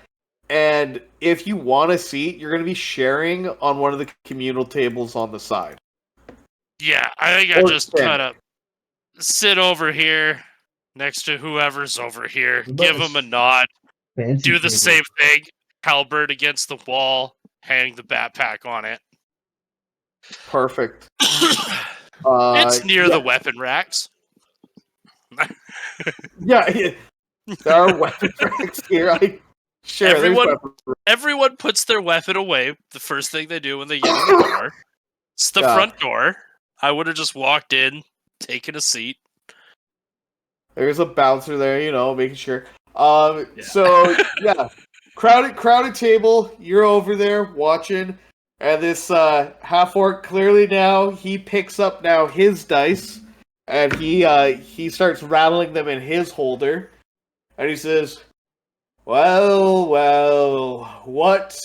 And if you want a seat, you're going to be sharing on one of the communal tables on the side. Yeah, I think I Or just stand. kind of sit over here next to whoever's over here, What about give this them a nod, Fancy do the table. same thing, halberd against the wall, hang the backpack on it. Perfect. It's near yeah, the weapon racks. Yeah, there are weapon racks here. Sure, Everyone- there's weapon. Everyone puts their weapon away the first thing they do when they get in the door. It's the Yeah. front door. I would have just walked in, taken a seat. There's a bouncer there, making sure. So yeah, crowded table. You're over there watching, and this half orc clearly now he picks up now his dice, and he starts rattling them in his holder, and he says, "Well, what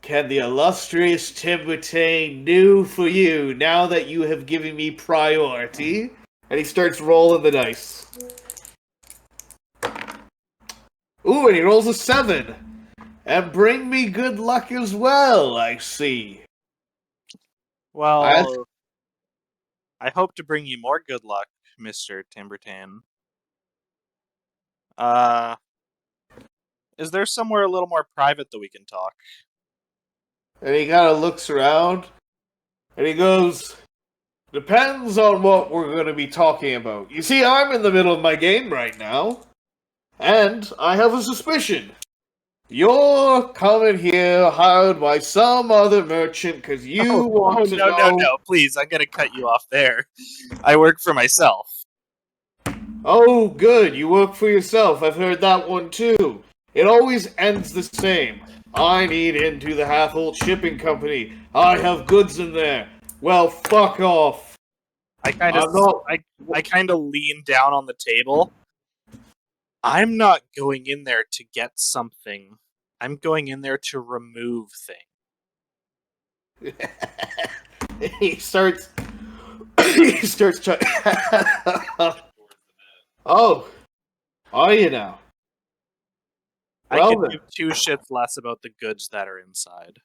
can the illustrious Timbertain do for you now that you have given me priority?" And he starts rolling the dice. Ooh, and he rolls a 7. And bring me good luck as well, I see. Well, I hope to bring you more good luck, Mr. Timbertain. Is there somewhere a little more private that we can talk? And he kind of looks around, and he goes, "Depends on what we're going to be talking about. You see, I'm in the middle of my game right now, and I have a suspicion. You're coming here hired by some other merchant because you want to know..." No, please, I'm gonna cut you off there. I work for myself. "Oh, good, you work for yourself. I've heard that one too. It always ends the same. I need into the Hathholt Shipping Company. I have goods in there. Well, fuck off." I kind I'm of, not- I kind of lean down on the table. I'm not going in there to get something. I'm going in there to remove things. he starts trying. Oh, are you now? I Well can then. give two shits less about the goods that are inside.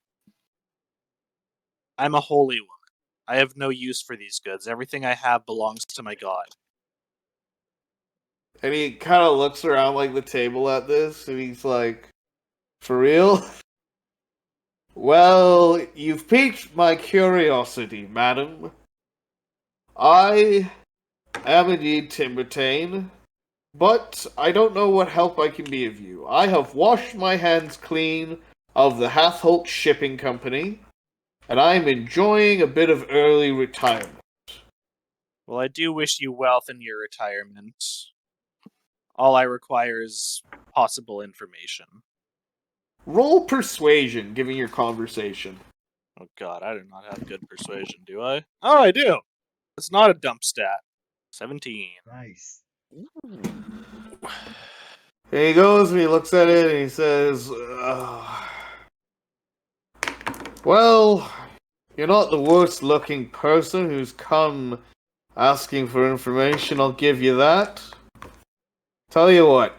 I'm a holy one. I have no use for these goods. Everything I have belongs to my god. And he kind of looks around like the table at this, and he's like, "For real? Well, you've piqued my curiosity, madam. I am indeed Timbertain, but I don't know what help I can be of you. I have washed my hands clean of the Hathholt Shipping Company, and I am enjoying a bit of early retirement." Well, I do wish you wealth in your retirement. All I require is possible information. Roll persuasion, given your conversation. Oh god, I do not have good persuasion, do I? Oh, I do! It's not a dump stat. 17. Nice. And he goes and he looks at it and he says, "Well, you're not the worst looking person who's come asking for information, I'll give you that. Tell you what,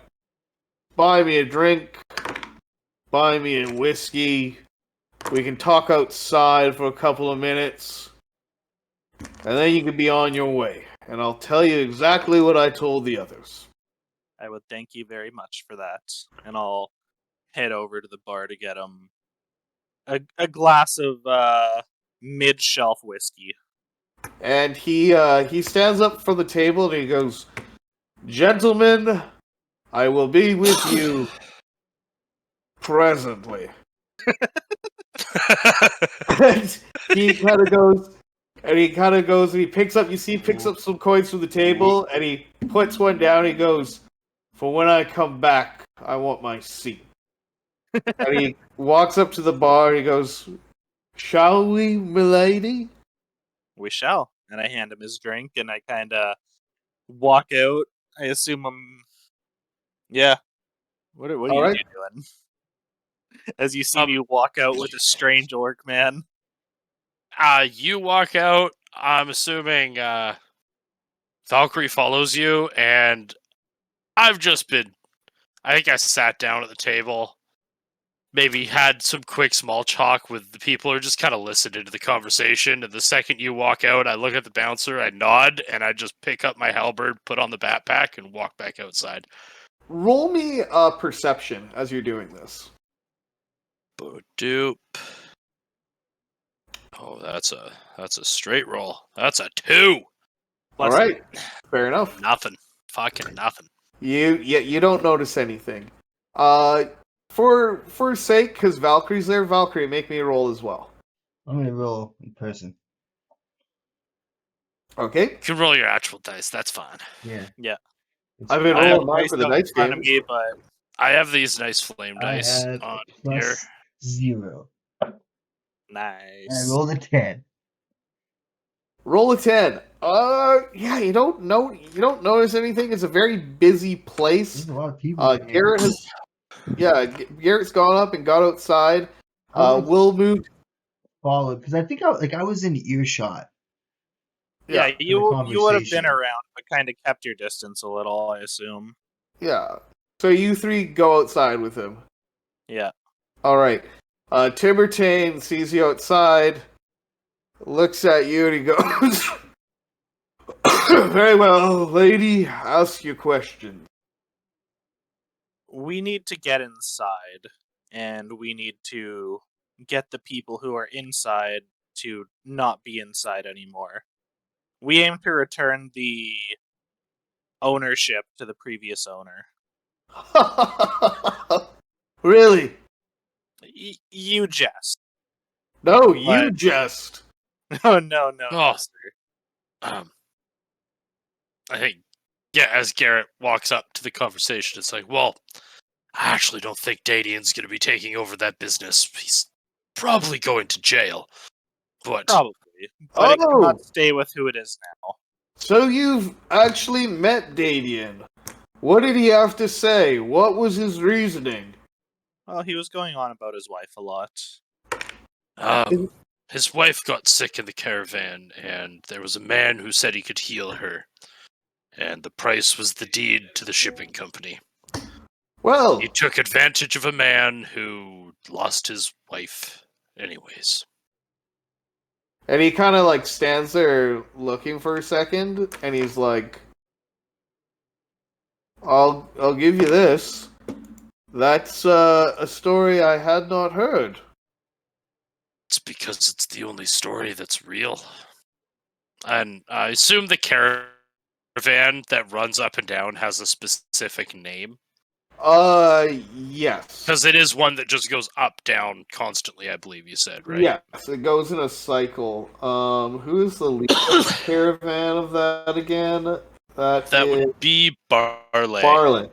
buy me a drink, buy me a whiskey, we can talk outside for a couple of minutes, and then you can be on your way. And I'll tell you exactly what I told the others." I would thank you very much for that. And I'll head over to the bar to get him a glass of mid-shelf whiskey. And he stands up from the table and he goes, "Gentlemen, I will be with you presently." And he kind of goes, and he picks up some coins from the table, and he puts one down. He goes, "For when I come back, I want my seat." And he walks up to the bar. And he goes, "Shall we, milady?" We shall. And I hand him his drink, and I kind of walk out. I assume I'm... Yeah. What are All you right. doing? As you see me walk out with a strange orc man. You walk out. I'm assuming Valkyrie follows you, and I think I sat down at the table, maybe had some quick small talk with the people, or just kind of listened into the conversation. And the second you walk out, I look at the bouncer, I nod, and I just pick up my halberd, put on the backpack, and walk back outside. Roll me a perception as you're doing this. Boop. Oh, that's a straight roll. That's a 2. All right, fair enough. Nothing. Fucking nothing. You don't notice anything. For sake, because Valkyrie's there, Valkyrie, make me a roll as well. I'm gonna roll in person. Okay. You can roll your actual dice. That's fine. Yeah. Yeah. I've been I have rolling mine for the dice front game. of me, but I have these nice flame I dice had on a here. plus 0. nice. I rolled a 10. Roll a 10. Yeah, you don't notice anything. It's a very busy place. There's a lot of people. in here. Garrett's gone up and got outside. We'll move. Follow because I think I was in earshot. Yeah, the you would have conversation. been around, but kind of kept your distance a little, I assume. Yeah. So you three go outside with him. Yeah. All right. Timbertane sees you outside, looks at you, and he goes, "Very well, lady. Ask your question." We need to get inside, and we need to get the people who are inside to not be inside anymore. We aim to return the ownership to the previous owner. Really? You jest. No, you What? jest. No, Oh. sir. I think, as Garrett walks up to the conversation, it's like, well, I actually don't think Dadian's going to be taking over that business. He's probably going to jail. But Probably. But it Oh! cannot stay with who it is now. So you've actually met Dadian. What did he have to say? What was his reasoning? Well, he was going on about his wife a lot. his wife got sick in the caravan, and there was a man who said he could heal her. And the price was the deed to the shipping company. Well, He took advantage of a man who lost his wife anyways. and he kind of stands there looking for a second, and he's like, I'll give you this. That's a story I had not heard." It's because it's the only story that's real. And I assume the caravan that runs up and down has a specific name. Yes. Because it is one that just goes up, down constantly, I believe you said, right? Yes, it goes in a cycle. Who is the leader of the caravan of that again? That is would be Barley. Barley.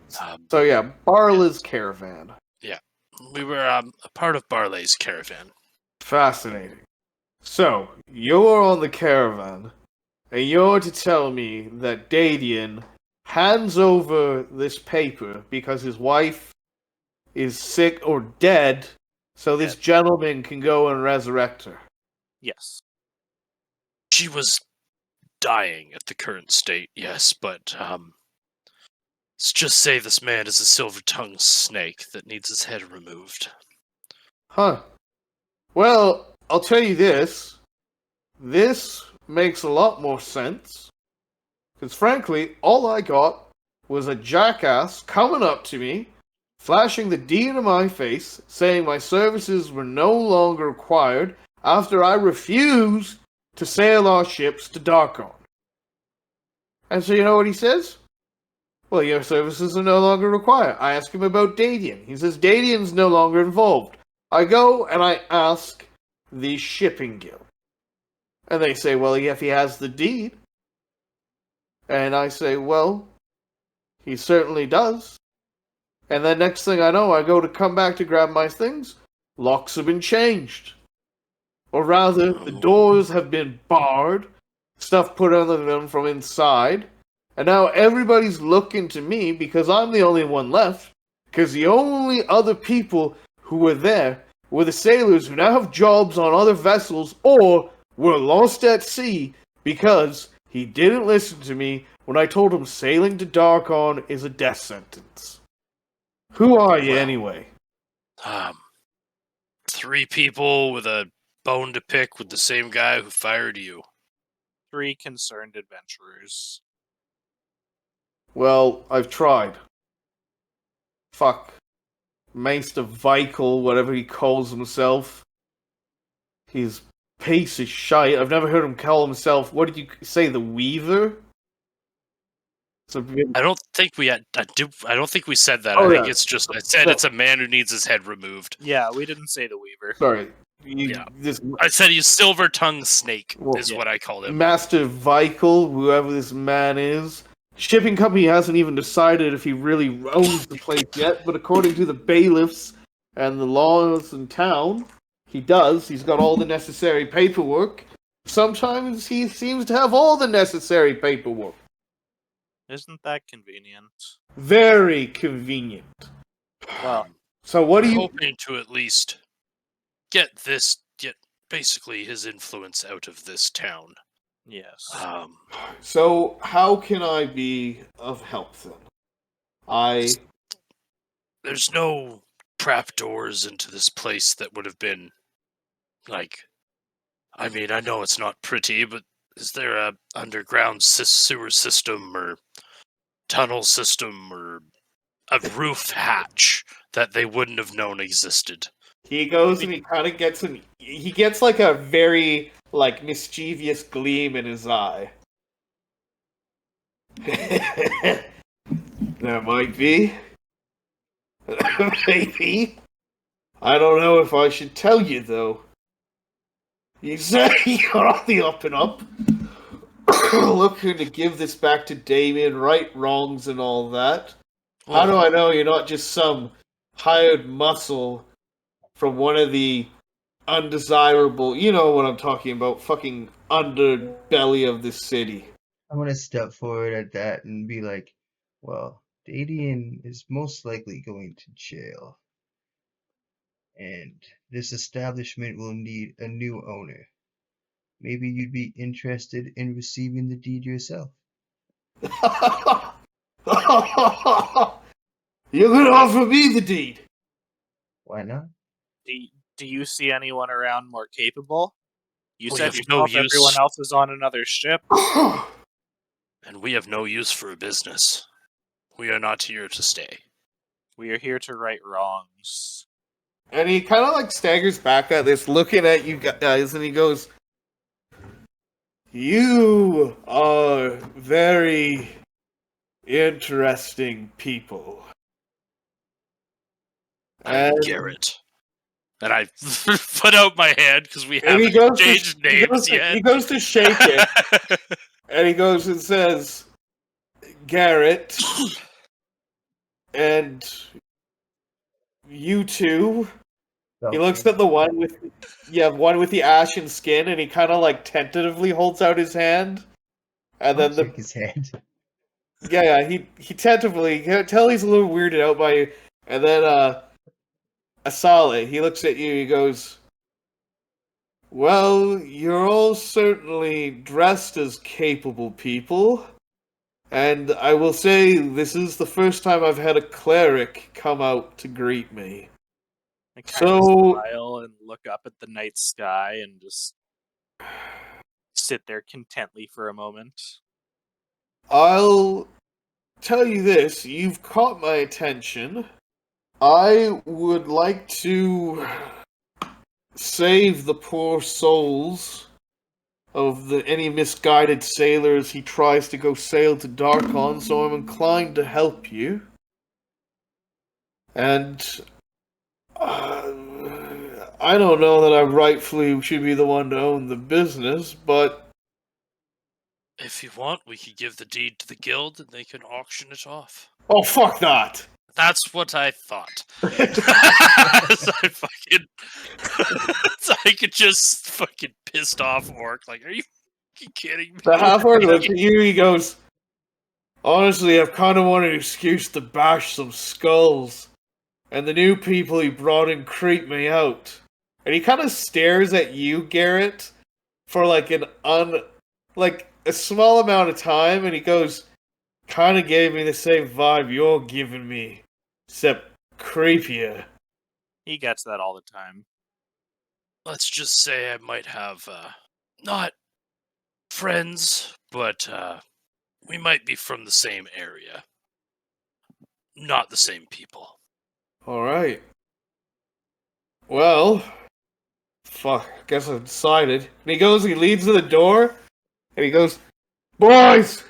So yeah, Barley's caravan. We were a part of Barley's caravan. Fascinating. So, you're on the caravan, and you're to tell me that Dadian hands over this paper because his wife is sick or dead, so this gentleman can go and resurrect her. Yes. She was dying at the current state, yes, but let's just say this man is a silver-tongued snake that needs his head removed. Huh. Well, I'll tell you this. This makes a lot more sense. Because frankly, all I got was a jackass coming up to me, flashing the D into my face, saying my services were no longer required after I refused to sail our ships to Darkon. And so you know what he says? Well, your services are no longer required. I ask him about Dadian. He says Dadian's no longer involved. I go and I ask the shipping guild. And they say, well, if he has the deed. And I say, well, he certainly does. And then next thing I know, I go to come back to grab my things. Locks have been changed. Or rather, the doors have been barred. Stuff put under them from inside. And now everybody's looking to me because I'm the only one left. Because the only other people who were there were the sailors who now have jobs on other vessels or were lost at sea because he didn't listen to me when I told him sailing to Darkon is a death sentence. Who are you anyway? 3 people with a bone to pick with the same guy who fired you. 3 concerned adventurers. Well, I've tried. Fuck. Meister Vikel, whatever he calls himself. He's piece of shite. I've never heard him call himself, what did you say, the Weaver? I don't think we had. I don't think we said that. Oh, I think yeah. it's just. I said it's a man who needs his head removed. Yeah, we didn't say the Weaver. Sorry. Yeah. I said he's silver-tongued snake, is what I called him. Master Vikel, whoever this man is. Shipping company hasn't even decided if he really owns the place yet, but according to the bailiffs and the laws in town, he does. He's got all the necessary paperwork. Sometimes he seems to have all the necessary paperwork. Isn't that convenient? Very convenient. Well, so what do I'm you... hoping to at least get basically his influence out of this town. yes. So how can I be of help then? There's no trapdoors into this place that would have been, like... I mean, I know it's not pretty, but is there a underground sewer system or tunnel system or a roof hatch that they wouldn't have known existed? He goes and he kind of gets he gets like a very like mischievous gleam in his eye. There might be. Maybe. I don't know if I should tell you though. You said you're on the up and up. Looking to give this back to Damien, right wrongs and all that. How do I know you're not just some hired muscle from one of the undesirable, you know what I'm talking about, fucking underbelly of this city? I'm gonna step forward at that and be like, well, Dadian is most likely going to jail. And this establishment will need a new owner. Maybe you'd be interested in receiving the deed yourself. You're gonna offer me the deed? Why not? Do you see anyone around more capable? You We said have no yourself use. everyone else is on another ship. And we have no use for a business. We are not here to stay. We are here to right wrongs. And he kind of like staggers back at this, looking at you guys, and he goes, "You are very interesting people." I'm Garrett. And I put out my hand because we haven't changed names yet. He goes to shake it, and he goes and says, "Garrett, and you two." He looks at the one with the ashen skin, and he kind of like tentatively holds out his hand, and then Shake his hand. he tentatively, you can tell he's a little weirded out by you, and then Asale, he looks at you, he goes, "Well, you're all certainly dressed as capable people, and I will say this is the first time I've had a cleric come out to greet me." I kind of smile and look up at the night sky and just sit there contently for a moment. I'll tell you this. You've caught my attention. I would like to save the poor souls of any misguided sailors he tries to go sail to Darkon, so I'm inclined to help you. And I don't know that I rightfully should be the one to own the business, but If you want, we could give the deed to the guild and they can auction it off. oh, fuck that! That's what I thought. I could just fucking pissed off orc. Like, are you fucking kidding me? The half-orc looks at you, he goes, honestly, I've kind of wanted an excuse to bash some skulls. And the new people he brought in creep me out. And he kind of stares at you, Garrett, for like a small amount of time, and he goes, kind of gave me the same vibe you're giving me, except creepier. He gets that all the time. Let's just say I might have, not friends, but, we might be from the same area. Not the same people. Alright. Well, fuck, I guess I've decided. And he goes, he leads to the door, and he goes, boys!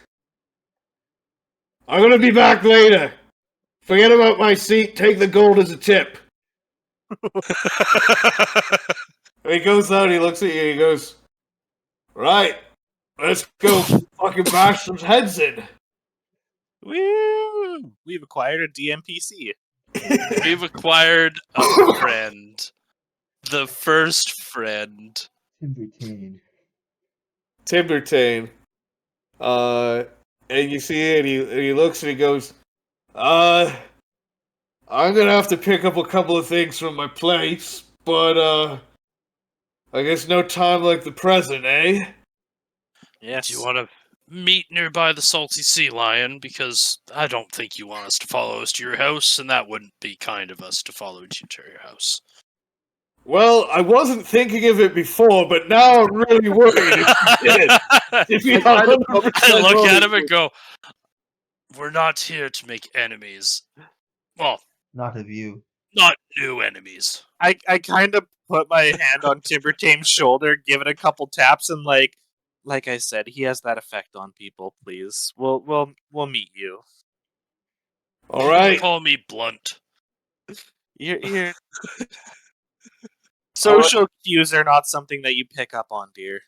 I'm gonna be back later. Forget about my seat, take the gold as a tip. And he goes out, he looks at you, and he goes, right, let's go fucking bash some heads in. Woo! We've acquired a DMPC. We've acquired a friend. The first friend. Timbertane. And you see it, and he looks and he goes, I'm gonna have to pick up a couple of things from my place, but, I guess no time like the present, eh? Yes. Do you want to meet nearby the Salty Sea Lion? Because I don't think you want us to follow us to your house, and that wouldn't be kind of us to follow you to your house. Well, I wasn't thinking of it before, but now I'm really worried if you did. If you I look at him and go, we're not here to make enemies. Well, Not of you. not new enemies. I kind of put my hand on Timbertane's shoulder, give it a couple taps, and like I said, he has that effect on people. Please, we'll meet you. All right. Call me blunt. You're... Social cues are not something that you pick up on, dear.